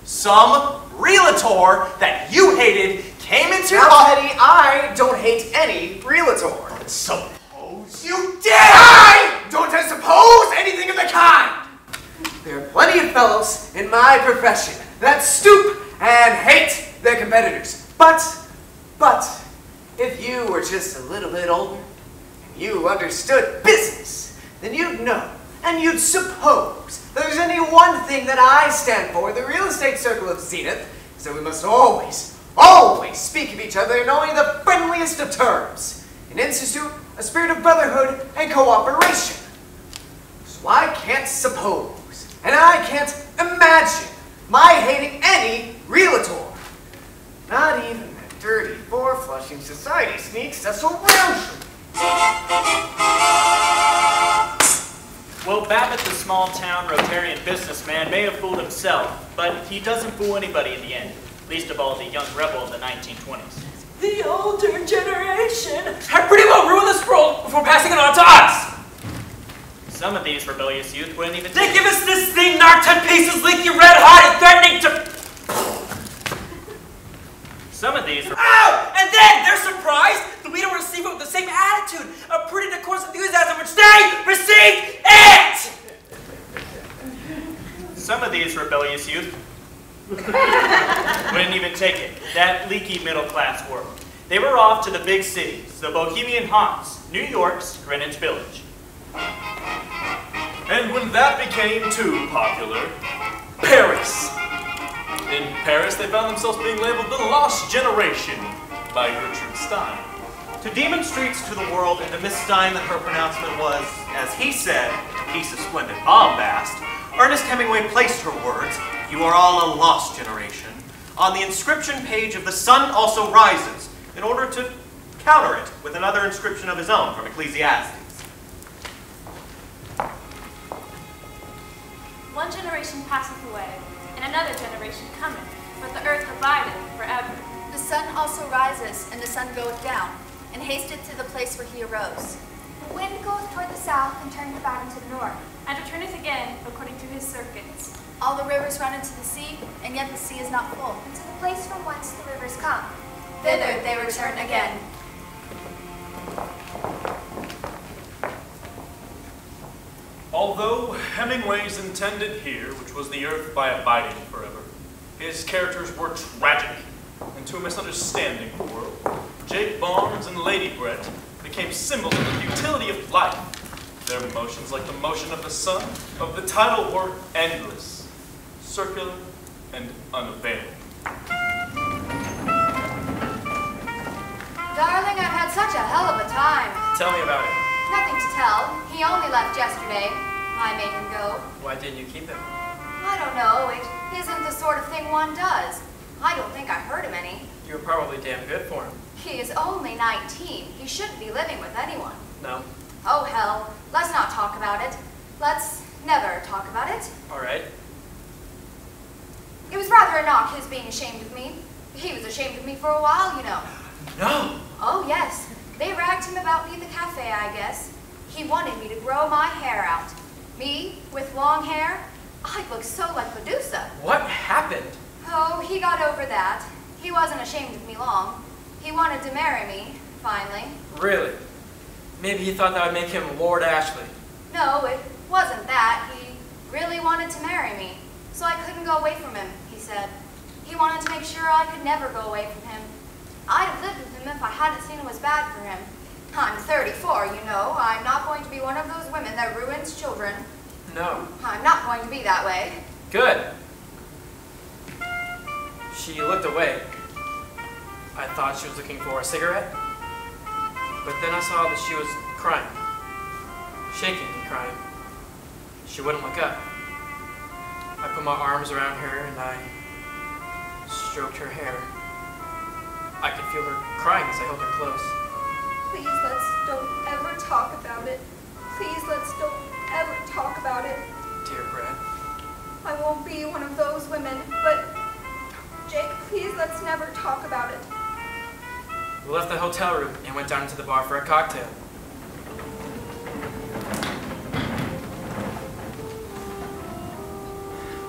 Some realtor that you hated came into your Now, office... Teddy, I don't hate any realtor. But suppose you did! I don't suppose anything of the kind! There are plenty of fellows in my profession that stoop and hate their competitors. But, if you were just a little bit older, and you understood business, then you'd know, and you'd suppose, that there's only one thing that I stand for in the real estate circle of Zenith, is that we must always speak of each other in only the friendliest of terms, and institute a spirit of brotherhood and cooperation. So I can't suppose, and I can't imagine my hating any realtor. Not even that dirty, four-flushing society sneaks that surrounds you. Well, Babbitt, the small-town Rotarian businessman, may have fooled himself, but he doesn't fool anybody in the end, least of all the young rebel of the 1920s. The older generation had pretty well ruined this world before passing it on to us. Some of these rebellious youth wouldn't even... They give us this thing knocked to pieces, leaky red hot, and threatening to... Some of these... Ow! And then they're surprised that we don't receive it with the same attitude of prudent and coarse enthusiasm which they received it! Some of these rebellious youth wouldn't even take it, that leaky middle-class world. They were off to the big cities, the bohemian haunts, New York's Greenwich Village. And when that became too popular, Paris. In Paris, they found themselves being labeled the Lost Generation by Gertrude Stein. To demonstrate to the world and to Miss Stein that her pronouncement was, as he said, a piece of splendid bombast, Ernest Hemingway placed her words, "You are all a lost generation," on the inscription page of The Sun Also Rises, in order to counter it with another inscription of his own from Ecclesiastes. One generation passeth away, and another generation cometh, but the earth abideth forever. The sun also rises, and the sun goeth down, and hasteth to the place where he arose. The wind goeth toward the south and turneth about into the north. And returneth again according to his circuits. All the rivers run into the sea, and yet the sea is not full. And to the place from whence the rivers come. Thither they return again. Although Hemingway's intended here, which was the earth by abiding forever, his characters were tragic, and to a misunderstanding the world, Jake Barnes and Lady Brett became symbols of the futility of life. Their motions, like the motion of the sun, of the tidal, were endless, circular, and unavailing. Darling, I've had such a hell of a time. Tell me about it. Nothing to tell. He only left yesterday. I made him go. Why didn't you keep him? I don't know. It isn't the sort of thing one does. I don't think I hurt him any. You were probably damn good for him. He is only 19. He shouldn't be living with anyone. No? Oh, hell. Let's not talk about it. Let's never talk about it. All right. It was rather a knock, his being ashamed of me. He was ashamed of me for a while, you know. No! Oh, yes. They ragged him about me at the cafe, I guess. He wanted me to grow my hair out. Me, with long hair? I'd look so like Medusa. What happened? Oh, he got over that. He wasn't ashamed of me long. He wanted to marry me, finally. Really? Maybe he thought that would make him Lord Ashley. No, it wasn't that. He really wanted to marry me, so I couldn't go away from him, he said. He wanted to make sure I could never go away from him. I'd have lived with him if I hadn't seen it was bad for him. I'm 34, you know. I'm not going to be one of those women that ruins children. No. I'm not going to be that way. Good. She looked away. I thought she was looking for a cigarette, but then I saw that she was crying, shaking and crying. She wouldn't look up. I put my arms around her and I stroked her hair. I could feel her crying as I held her close. Please, let's don't ever talk about it. Please, let's don't ever talk about it. Dear Brad. I won't be one of those women, but Jake, please, let's never talk about it. We left the hotel room and went down to the bar for a cocktail.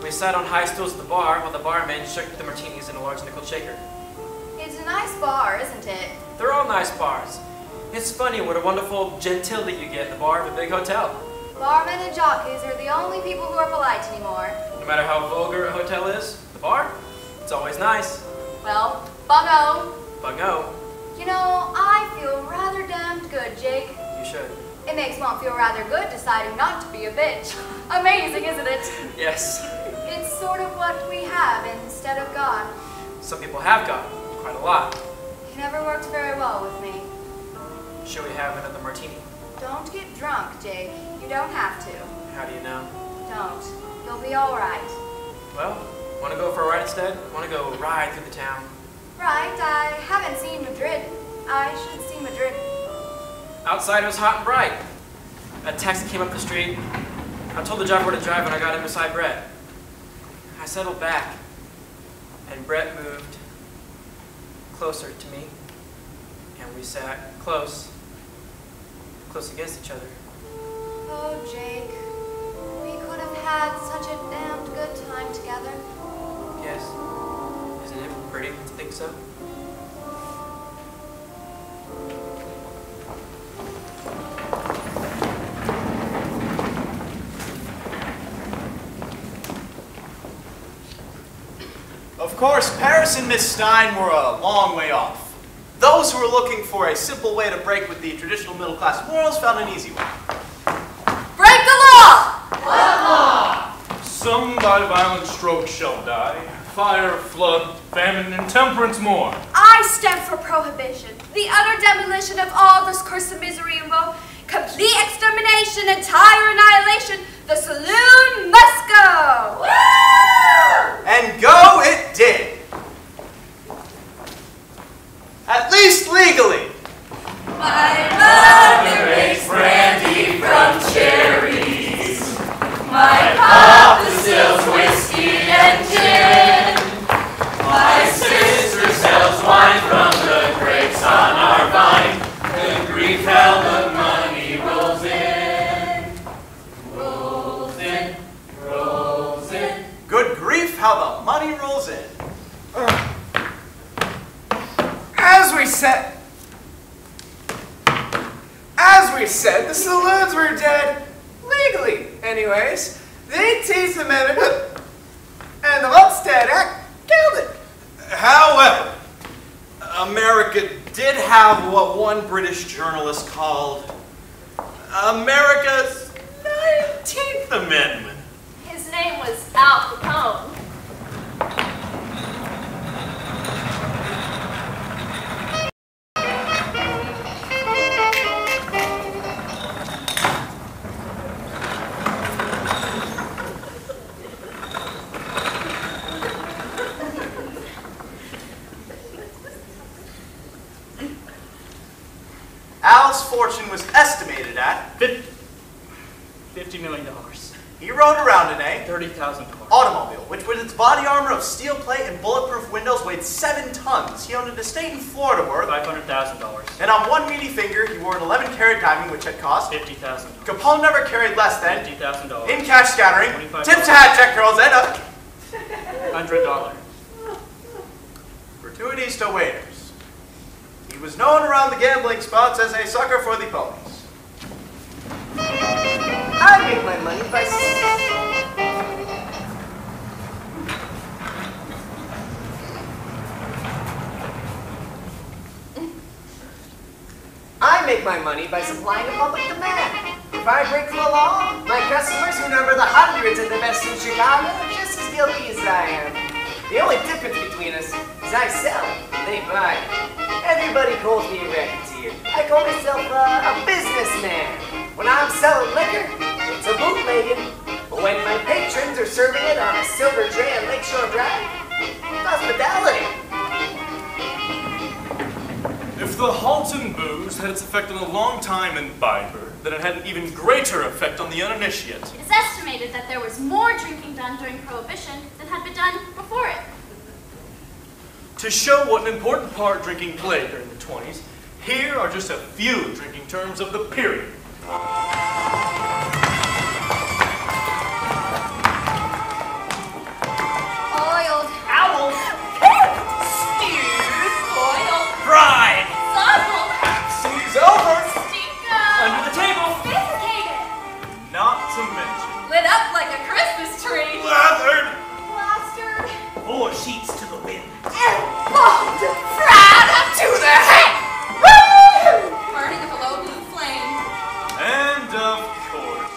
We sat on high stools at the bar while the barman shook the martinis in a large nickel shaker. It's a nice bar, isn't it? They're all nice bars. It's funny what a wonderful gentility you get at the bar of a big hotel. Barmen and jockeys are the only people who are polite anymore. No matter how vulgar a hotel is, the bar, it's always nice. Well, bungo. Bungo. You know, I feel rather damned good, Jake. You should. It makes Mom feel rather good deciding not to be a bitch. Amazing, isn't it? Yes. It's sort of what we have instead of God. Some people have God, quite a lot. He never worked very well with me. Should we have another martini? Don't get drunk, Jake. You don't have to. How do you know? Don't. You'll be all right. Well, want to go for a ride instead? Want to go ride through the town? Right, I haven't seen Madrid. I should see Madrid. Outside it was hot and bright. A taxi came up the street. I told the driver where to drive and I got in beside Brett. I settled back, and Brett moved closer to me, and we sat close against each other. Oh, Jake, we could have had such a damned good time together. Yes. Isn't it pretty to think so? Of course, Paris and Miss Stein were a long way off. Those who were looking for a simple way to break with the traditional middle-class morals found an easy one. Break the law! What law? Some by violent stroke shall die. Fire, flood, famine, intemperance more. I stand for prohibition, the utter demolition of all this curse of misery and woe, complete extermination, entire annihilation. The saloon must go! Woo! And go it did. At least legally. My mother makes brandy from cherries. My papa sells whiskey and gin. My sister sells wine from the grapes on our vine. Good grief, how the money rolls in. Rolls in, rolls in. Good grief, how the money rolls in. As we said, the saloons were dead. Legally, anyways. They teased the men, and the Volstead Act killed it. However, America did have what one British journalist called America's 19th Amendment. His name was Al Capone. Al's fortune was estimated at $50 million. He rode around in a $30,000 automobile, which with its body armor of steel plate and bulletproof windows weighed 7 tons. He owned an estate in Florida worth $500,000. And on one meaty finger, he wore an 11-carat diamond, which had cost $50,000. Capone never carried less than $50,000. in cash scattering, $25. tips to hat check girls, and $100. gratuities to waiters. He was known around the gambling spots as a sucker for the ponies. money by supplying a public demand. If I break the law, my customers, who number the hundreds at the best in Chicago, are just as guilty as I am. The only difference between us is I sell and they buy. Everybody calls me a racketeer. I call myself a businessman. When I'm selling liquor, it's a bootlegging. But when my patrons are serving it on a silver tray on Lakeshore Drive, it's hospitality. If the Halton booze had its effect on the long-time imbiber, then it had an even greater effect on the uninitiate. It is estimated that there was more drinking done during Prohibition than had been done before it. To show what an important part drinking played during the 20s, here are just a few drinking terms of the period. Oiled. Owl. Stewed. Boiled. Fried. Sizzled. Sea's over. Stinko. Under the table. Sophisticated. Not to mention. Lit up like a Christmas tree. Lathered. Plastered. 4 sheets to the wind. And bombed. Fried up to the head. Woo! Burning up a low blue flame. And of course.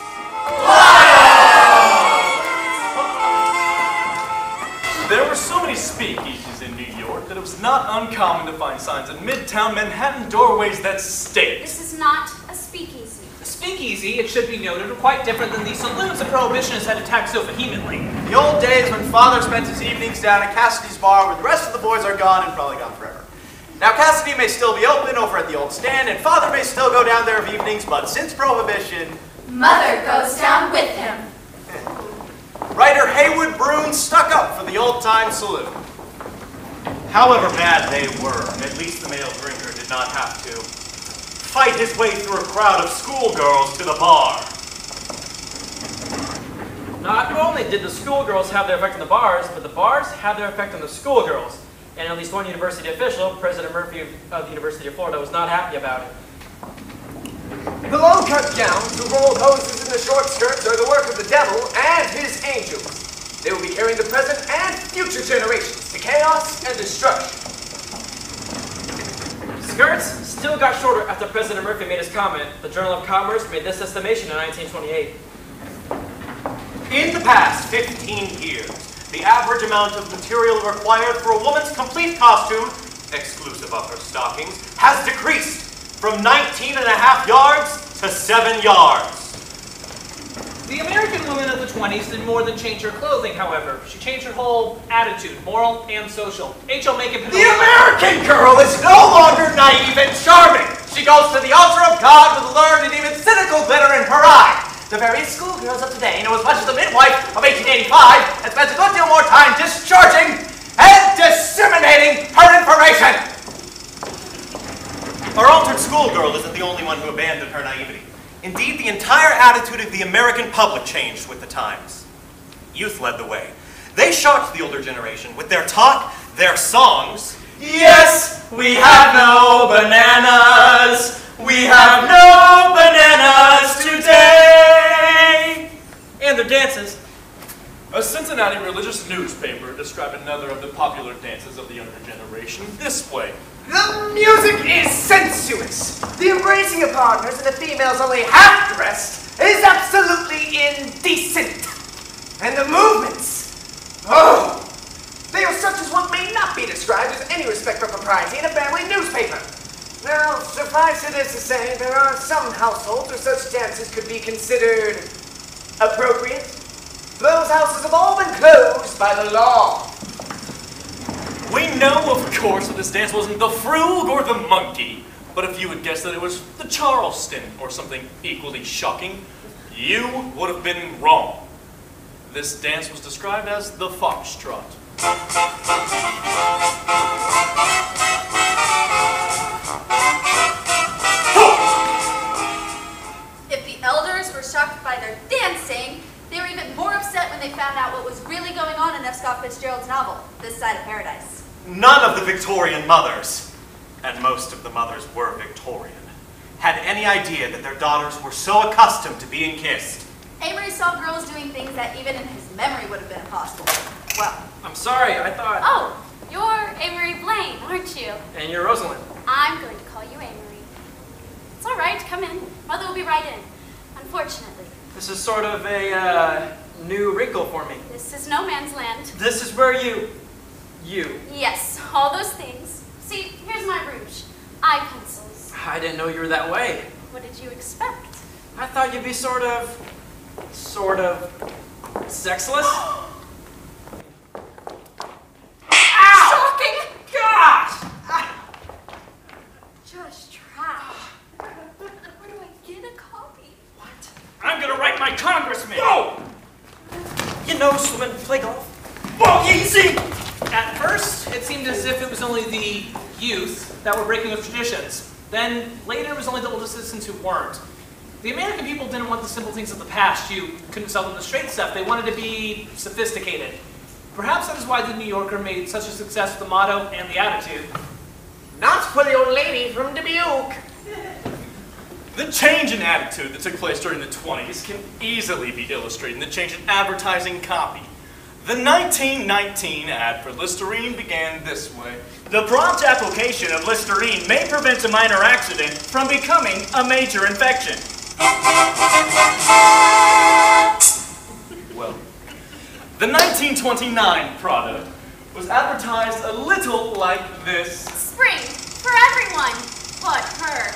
There were so many speakeasies in New York that it was not uncommon to find signs in Midtown Manhattan doorways that state. This is not a speakeasy. A speakeasy, it should be noted, are quite different than the saloons that Prohibitionists had attacked so vehemently. The old days when Father spent his evenings down at Cassidy's bar where the rest of the boys are gone and probably gone forever. Now Cassidy may still be open over at the old stand and Father may still go down there of evenings, but since Prohibition, Mother goes down with him. writer Haywood Broun stuck up for the old-time saloon. However bad they were, at least the male drinker did not have to fight his way through a crowd of schoolgirls to the bar. Not only did the schoolgirls have their effect on the bars, but the bars had their effect on the schoolgirls. And at least one university official, President Murphy of the University of Florida, was not happy about it. The long-cut gowns, the rolled hoses, and the short skirts are the work of the devil and his angels. They will be carrying the present and future generations to chaos and destruction. Skirts still got shorter after President Murphy made his comment. The Journal of Commerce made this estimation in 1928. In the past 15 years, the average amount of material required for a woman's complete costume, exclusive of her stockings, has decreased from 19.5 yards to 7 yards. The American woman of the 20s did more than change her clothing, however. She changed her whole attitude, moral and social. H.L. Macon. The American girl is no longer naive and charming. She goes to the altar of God with learned and even cynical glitter in her eye. The various schoolgirls of today know as much as the midwife of 1885 and spends a good deal more time discharging and disseminating her information. Our altered schoolgirl isn't the only one who abandoned her naivety. Indeed, the entire attitude of the American public changed with the times. Youth led the way. They shocked the older generation with their talk, their songs. Yes, we have no bananas. We have no bananas today. And their dances. A Cincinnati religious newspaper described another of the popular dances of the younger generation this way. The music is sensuous. The embracing of partners and the females only half dressed is absolutely indecent. And the movements, oh, they are such as one may not be described with any respect for propriety in a family newspaper. Now, suffice it as to say, there are some households where such dances could be considered appropriate. Those houses have all been closed by the law. We know, of course, that this dance wasn't the frug or the monkey, but if you had guessed that it was the Charleston or something equally shocking, you would have been wrong. This dance was described as the foxtrot. If the elders were shocked by their dancing, they were even more upset when they found out what was really going on in F. Scott Fitzgerald's novel, This Side of Paradise. None of the Victorian mothers, and most of the mothers were Victorian, had any idea that their daughters were so accustomed to being kissed. Amory saw girls doing things that even in his memory would have been impossible. Well, I'm sorry, I thought... Oh, you're Amory Blaine, aren't you? And you're Rosalind. I'm going to call you Amory. It's all right. Come in. Mother will be right in. Unfortunately. This is sort of a new wrinkle for me. This is no man's land. This is where you. Yes, all those things. See, here's my rouge. Eye pencils. I didn't know you were that way. What did you expect? I thought you'd be sort of sexless. Shocking! Gosh! Just trash. Where do I get a copy? What? I'm gonna write my congressman. Whoa! You know swim and play golf? Whoa, easy! At first, it seemed as if it was only the youth that were breaking with traditions. Then, later, it was only the older citizens who weren't. The American people didn't want the simple things of the past. You couldn't sell them the straight stuff. They wanted to be sophisticated. Perhaps that is why the New Yorker made such a success with the motto and the attitude. Not for the old lady from Dubuque. The change in attitude that took place during the 20s can easily be illustrated in the change in advertising copy. The 1919 ad for Listerine began this way. The prompt application of Listerine may prevent a minor accident from becoming a major infection. Well, the 1929 product was advertised a little like this. Spring, for everyone, but her.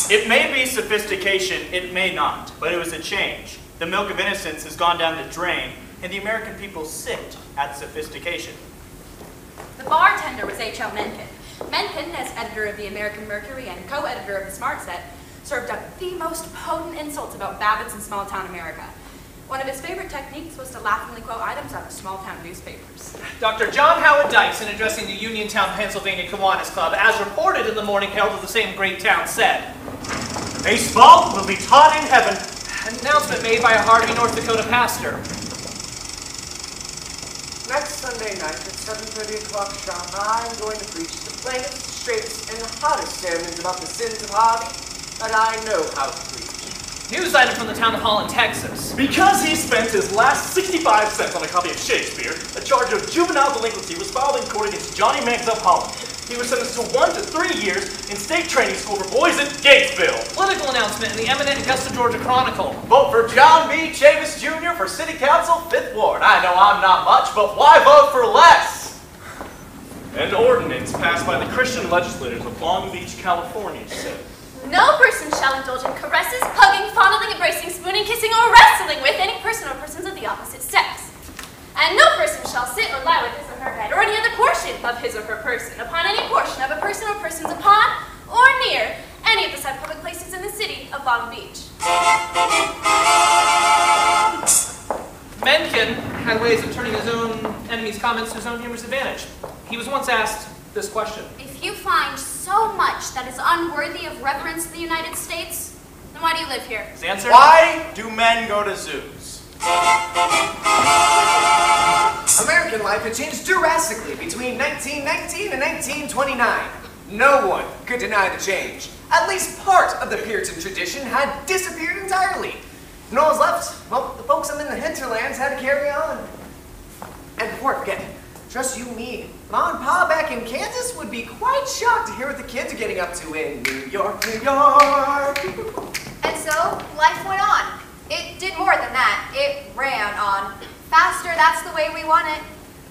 It may be sophistication, it may not, but it was a change. The milk of innocence has gone down the drain, and the American people sit at sophistication. The bartender was H.L. Mencken. Mencken, as editor of the American Mercury and co-editor of the Smart Set, served up the most potent insults about Babbitts in small-town America. One of his favorite techniques was to laughingly quote items out of small-town newspapers. Dr. John Howard Dyson, addressing the Uniontown, Pennsylvania Kiwanis Club, as reported in the Morning Herald of the same great town, said, "Baseball will be taught in heaven." An announcement made by a Harvey, North Dakota pastor. Next Sunday night at 7:30 o'clock sharp, I'm going to preach the plainest, straightest, and hottest sermons about the sins of Harvey that I know how to preach. News item from the town hall in Texas. Because he spent his last 65 cents on a copy of Shakespeare, a charge of juvenile delinquency was filed in court against Johnny Manx of Holland. He was sentenced to 1 to 3 years in state training school for boys at Gatesville. Political announcement in the eminent Augusta, Georgia Chronicle. Vote for John B. Chavis Jr. for City Council, 5th Ward. I know I'm not much, but why vote for less? An ordinance passed by the Christian legislators of Long Beach, California said, No person shall indulge in caresses, hugging, fondling, embracing, spooning, kissing, or wrestling with any person or persons of the opposite sex. And no person shall sit or lie with his or her head, or any other portion of his or her person, upon any portion of a person or persons upon, or near, any of the said public places in the city of Long Beach. Mencken had ways of turning his own enemies' comments to his own humorous advantage. He was once asked this question. If you find so much that is unworthy of reverence in the United States, then why do you live here? His answer? Why do men go to zoos? American life had changed drastically between 1919 and 1929. No one could deny the change. At least part of the Puritan tradition had disappeared entirely. And all was left, well, the folks in the hinterlands had to carry on. And before I forget, trust you me, Ma and Pa back in Kansas would be quite shocked to hear what the kids are getting up to in New York, New York. And so, life went on. It did more than that. It ran on. Faster, that's the way we want it.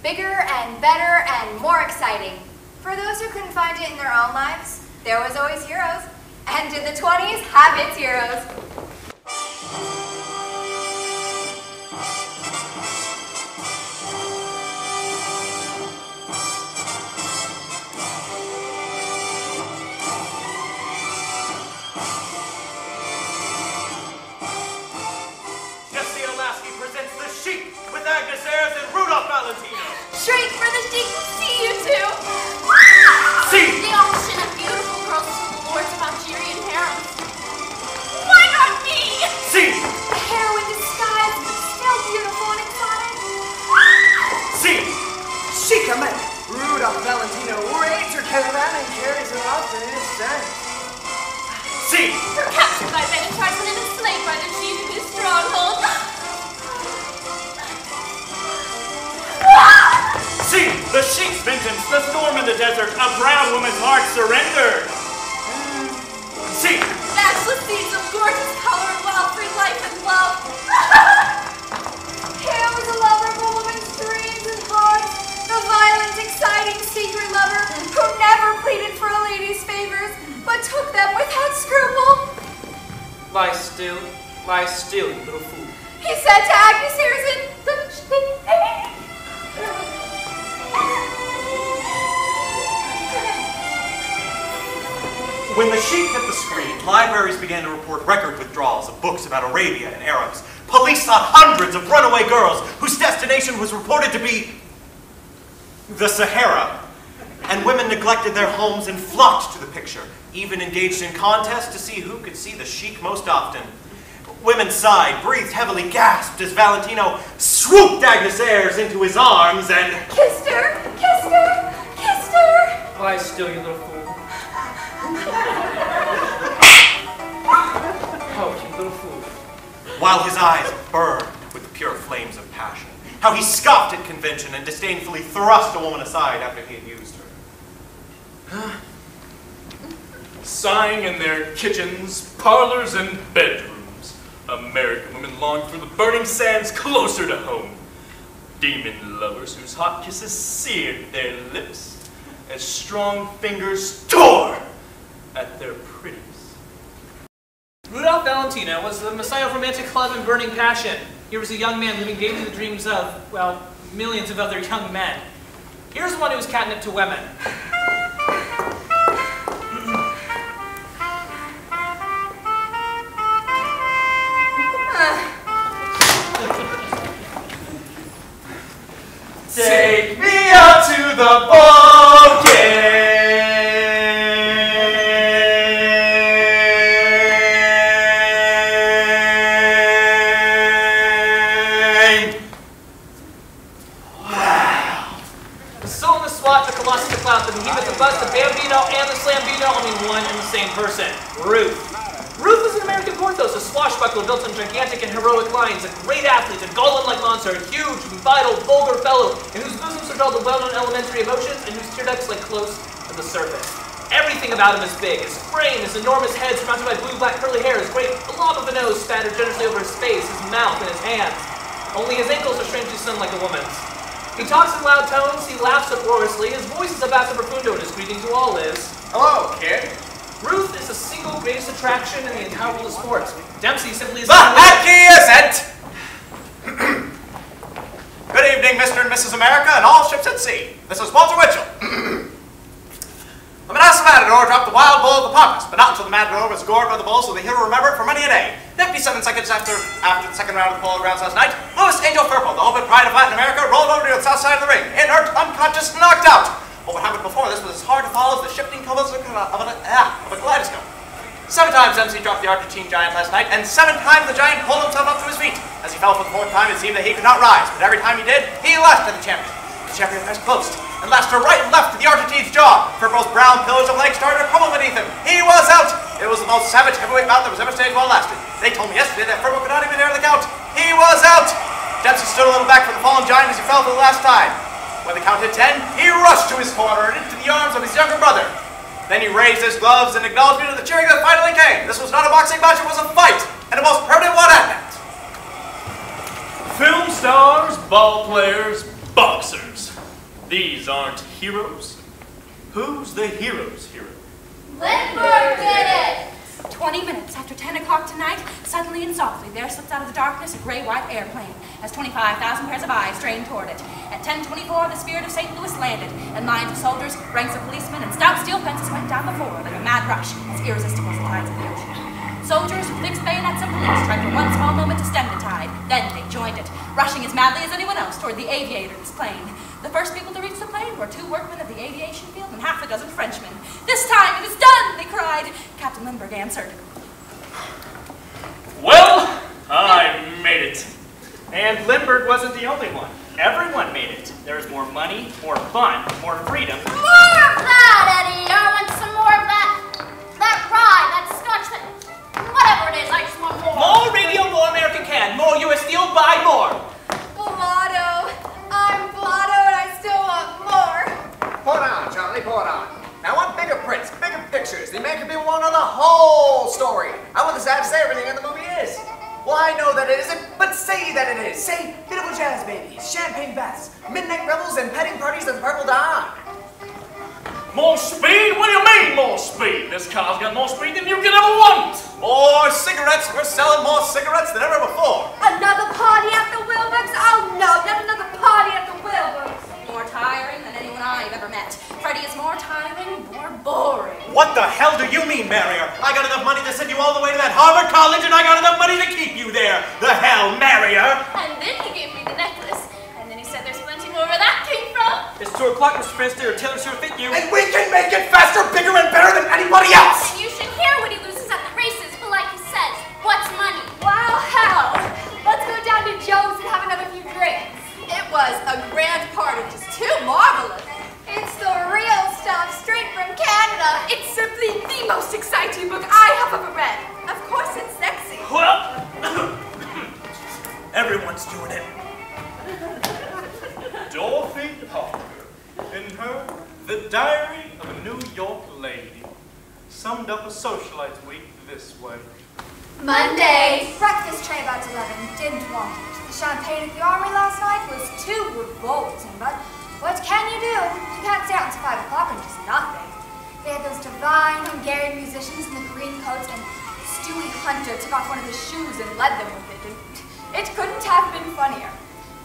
Bigger and better and more exciting. For those who couldn't find it in their own lives, there was always heroes. And did the 20s have its heroes? Straight for the sheep, see you two! See! The ocean of beautiful girls to the lords of Algerian harems. Why not me? See! A heroine disguised, but still beautiful and exotic. See! Chica man, Rudolph Valentino raids her caravan and carries her off to his tent. See! We're captured by men and tribesmen and enslaved by the chief in his stronghold. See! The sheik's vengeance, the storm in the desert, a brown woman's heart surrendered. See. Matchless seeds of gorgeous color and wild-free life and love. Here was a lover of a woman's dreams and hearts, the violent, exciting, secret lover who never pleaded for a lady's favors, but took them without scruple. Lie still, you little fool. He said to Agnes Harrison, When the sheik hit the screen, libraries began to report record withdrawals of books about Arabia and Arabs. Police sought hundreds of runaway girls whose destination was reported to be the Sahara. And women neglected their homes and flocked to the picture, even engaged in contests to see who could see the sheik most often. Women sighed, breathed heavily, gasped as Valentino swooped Agnes Ayres into his arms and kissed her, kissed her, kissed her. Lie still, you little fool. Oh, you little fool. While his eyes burned with the pure flames of passion, how he scoffed at convention and disdainfully thrust a woman aside after he had used her. Sighing in their kitchens, parlors, and bedrooms, American women longed for the burning sands closer to home. Demon lovers whose hot kisses seared their lips as strong fingers tore at their pretties. Rudolph Valentino was the messiah of romantic love and burning passion. He was a young man living daily the dreams of, well, millions of other young men. Here's one who was catnip to women. Take me out to the ball game. Wow. The soul and the SWAT, the Colossus, the Cloud, the Behemoth, the Bust, the Bambino, and the Slambino, only one and the same person. Ruth. Ruth was an American Porthos, a swashbuckler built on gigantic and heroic lines, a great athlete, a golem-like monster, a huge, vital, vulgar fellow, in whose bosom surged all the well-known elementary emotions, and whose tear ducts lay close to the surface. Everything about him is big. His frame, his enormous head surmounted by blue-black curly hair, his great blob of a nose spattered generously over his face, his mouth, and his hands. Only his ankles are strangely slim like a woman's. He talks in loud tones, he laughs uproariously, his voice is a basso profundo, and his greeting to all is, "Hello, kid." Ruth is the single greatest attraction in the entire world of sports. Dempsey simply is... The Hacky isn't! Good evening, Mr. and Mrs. America, and all ships at sea. This is Walter Winchell. The Manassas Matador dropped the wild bull of the Pampas, but not until the Matador was gored by the bulls will the hero remember it for many a day. 57 seconds after the second round of the polo grounds last night, Louis Angel Firpo, the open pride of Latin America, rolled over to the south side of the ring, inert, unconscious, knocked out. What happened before this was as hard to follow as the shifting colors of a kaleidoscope. 7 times Dempsey dropped the Argentine giant last night, and 7 times the giant pulled himself up to his feet. As he fell for the 4th time, it seemed that he could not rise, but every time he did, he lashed at the champion. The champion pressed close, and lashed her right and left to the Argentine's jaw. Firpo's brown pillars of legs started to crumble beneath him. He was out! It was the most savage heavyweight bout that was ever staged while lasted. They told me yesterday that Firpo could not even dare the count. He was out! Dempsey stood a little back from the fallen giant as he fell for the last time. When the count hit 10, he rushed to his corner and into the arms of his younger brother. Then he raised his gloves in acknowledgement of the cheering that finally came. This was not a boxing match, it was a fight, and a most permanent one at that. Film stars, ball players, boxers. These aren't heroes. Who's the hero's hero? Lindbergh did it! 20 minutes after 10 o'clock tonight, suddenly and softly, there slipped out of the darkness a gray-white airplane as 25,000 pairs of eyes strained toward it. At 10:24, the Spirit of St. Louis landed, and lines of soldiers, ranks of policemen, and stout steel fences went down before like a mad rush, as irresistible as the tides of the ocean. Soldiers with fixed bayonets and police tried for one small moment to stem the tide. Then they joined it, rushing as madly as anyone else toward the aviator's plane. The first people to reach the plane were 2 workmen of the aviation field and half a dozen Frenchmen. "This time it is done!" they cried. Captain Lindbergh answered. Well, I made it. And Lindbergh wasn't the only one. Everyone made it. There's more money, more fun, more freedom. More of that, Eddie! I want some more of that rye, that scotch, whatever it is, I just want more. More radio, more American can. More U.S. Steel, buy more. Blotto. I'm Blotto and I still want more. make up and want to know the whole story. I want this to say everything in the movie is. Well, I know that it isn't, but say that it is. Say beautiful jazz babies, champagne baths, midnight revels, and petting parties at the Purple Dawn. More speed? What do you mean, more speed? This car's got more speed than you could ever want. More cigarettes. We're selling more cigarettes than ever before. Another party at the Wilburys? Oh no, not another party at the Wilburys. More tiring than anyone I've ever met. Freddie is more tiring, more boring. What the hell do you mean, Marrier? I got enough money to send you all the way to that Harvard College, and I got enough money to keep you there. The hell, Marrier? And then he gave me the necklace. And then he said there's plenty more where that came from. It's 2 o'clock, Mr. Princeton. Your tailor should fit you. And we can make it faster, bigger, and better than anybody else! And you should hear what he loses at the races, but like he says, what's money? Wow, hell! Let's go down to Joe's and have another few drinks. It was a grand party, just too marvelous. It's the real stuff, straight from Canada. It's simply the most exciting book I have ever read. Of course it's sexy. Well, everyone's doing it. Dorothy Parker, in her The Diary of a New York Lady, summed up a socialite week this way. Monday. Breakfast tray about 11. Didn't want it. The champagne at the armory last night was too revolting, but what can you do? You can't stay out until 5 o'clock and just nothing. They had those divine Hungarian musicians in the green coats, and Stewie Hunter took off one of his shoes and led them with it. And it couldn't have been funnier.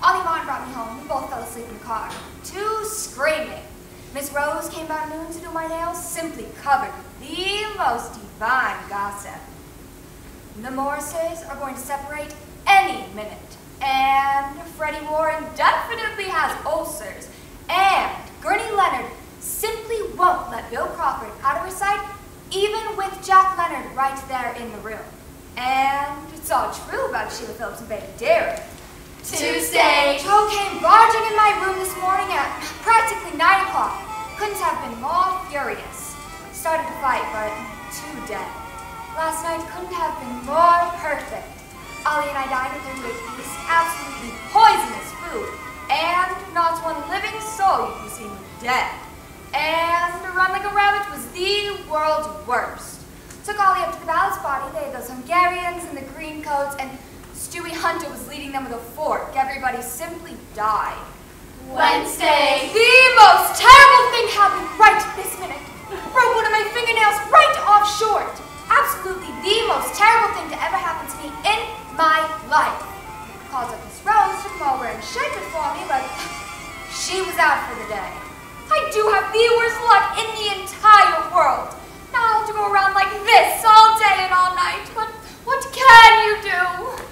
Ollie Vaughn brought me home. We both fell asleep in the car. Two screaming. Miss Rose came by noon to do my nails, simply covered with the most divine gossip. The Morrises are going to separate any minute. And Freddie Warren definitely has ulcers. And Gurney Leonard simply won't let Bill Crawford out of her sight, even with Jack Leonard right there in the room. And it's all true about Sheila Phillips and Betty Daring. Tuesday. Joe came barging in my room this morning at practically 9 o'clock. Couldn't have been more furious. Started to fight, but too dead. Last night couldn't have been more perfect. Ollie and I dined at 38 East, absolutely poisonous food. And not one living soul you can see dead. And to run like a rabbit was the world's worst. Took Ollie up to the ballast body. They had those Hungarians in the green coats, and Stewie Hunter was leading them with a fork. Everybody simply died. Wednesday. The most terrible thing happened right this minute. Broke one of my fingernails right off short. Absolutely the most terrible thing to ever happen to me in my life. Calls up Miss Rose to come over and shake it for me, but she was out for the day. I do have the worst luck in the entire world. Now I'll have to go around like this all day and all night, but what can you do?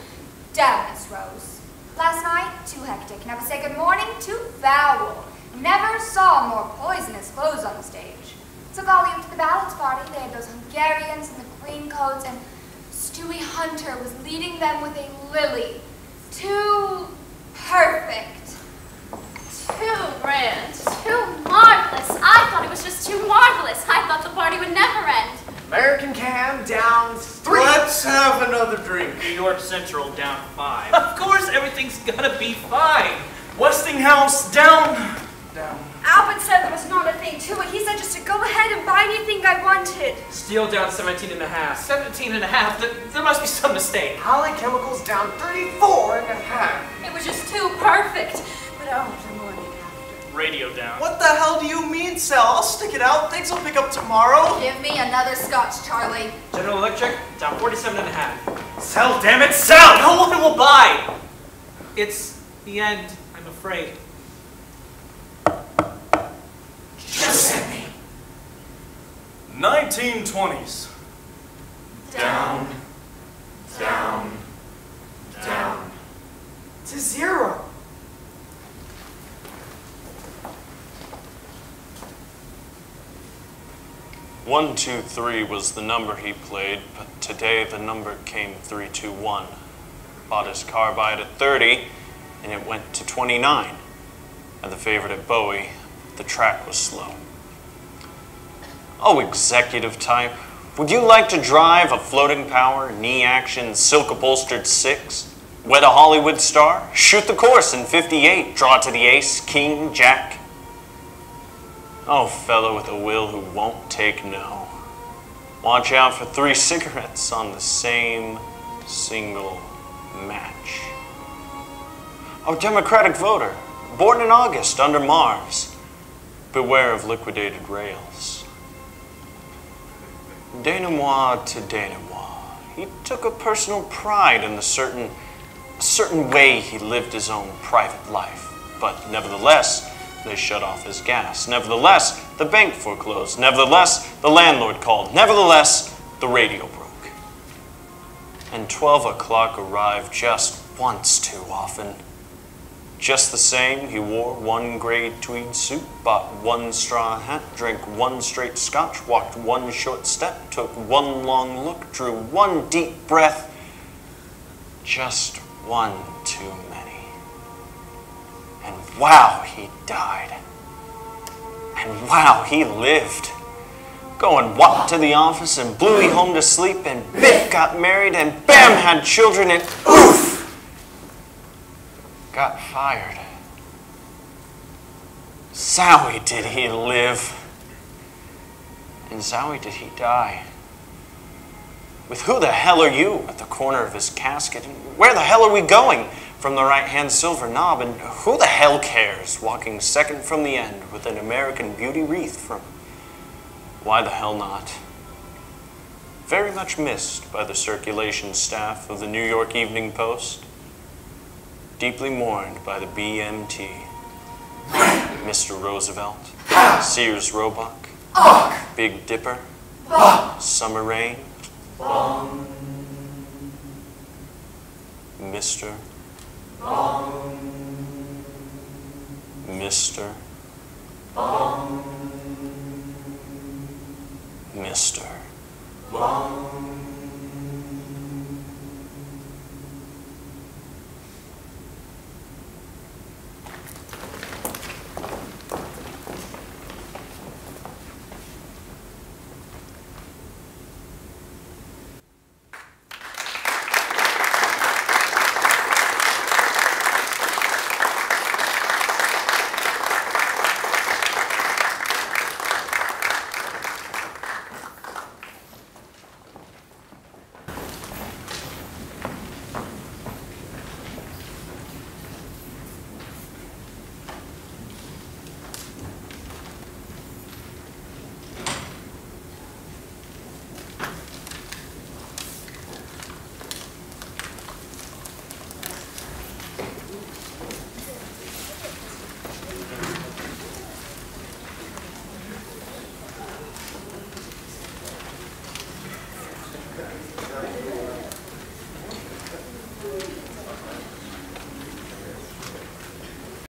Damn, Miss Rose. Last night, too hectic. Never say good morning, too foul. Never saw more poisonous clothes on the stage. Took Ollie up to the balance party. They had those Hungarians in the green coats, and Stewie Hunter was leading them with a lily. Too perfect. Too grand. Too marvelous. I thought it was just too marvelous. I thought the party would never end. American Cam down 3. Let's have another drink. New York Central down 5. Of course, everything's gonna be fine. Westinghouse down. Albert said there was not a thing to it. He said just to go ahead and buy anything I wanted. Steel down 17 and a half. 17 and a half. There must be some mistake. Holly Chemicals down 34 and a half. It was just too perfect. But oh, the morning after. Radio down. What the hell do you mean, Sal? I'll stick it out. Things will pick up tomorrow. Give me another scotch, Charlie. General Electric down 47 and a half. Sell, damn it, sell! No one will buy. It's the end, I'm afraid. Giuseppe. 1920s. Down. Down. Down. To 0. One, 2, 3 was the number he played, but today the number came 3, 2, 1. Bought his carbide at 30, and it went to 29. And the favorite at Bowie, the track was slow. Oh, executive type, would you like to drive a floating power, knee-action, silk-upholstered 6? Wed a Hollywood star? Shoot the course in 58, draw to the ace, king, jack? Oh, fellow with a will who won't take no. Watch out for 3 cigarettes on the same single match. A Democratic voter, born in August under Mars. Beware of liquidated rails. Denouement to denouement. He took a personal pride in the certain way he lived his own private life. But nevertheless, they shut off his gas. Nevertheless, the bank foreclosed. Nevertheless, the landlord called. Nevertheless, the radio broke. And 12 o'clock arrived just once too often. Just the same, he wore 1 gray tweed suit, bought 1 straw hat, drank 1 straight scotch, walked 1 short step, took 1 long look, drew 1 deep breath. Just 1 too many. And wow, he died. And wow, he lived. Going whop to the office and Bluey home to sleep and Biff got married and bam, had children and oof! Got fired. Zowie did he live. And zowie did he die. With who the hell are you at the corner of his casket? And where the hell are we going from the right-hand silver knob? And who the hell cares walking second from the end with an American Beauty wreath from Why the Hell Not? Very much missed by the circulation staff of the New York Evening Post. Deeply mourned by the BMT. Mr. Roosevelt, Sears Roebuck, Big Dipper, Summer Rain, Mr. Mr.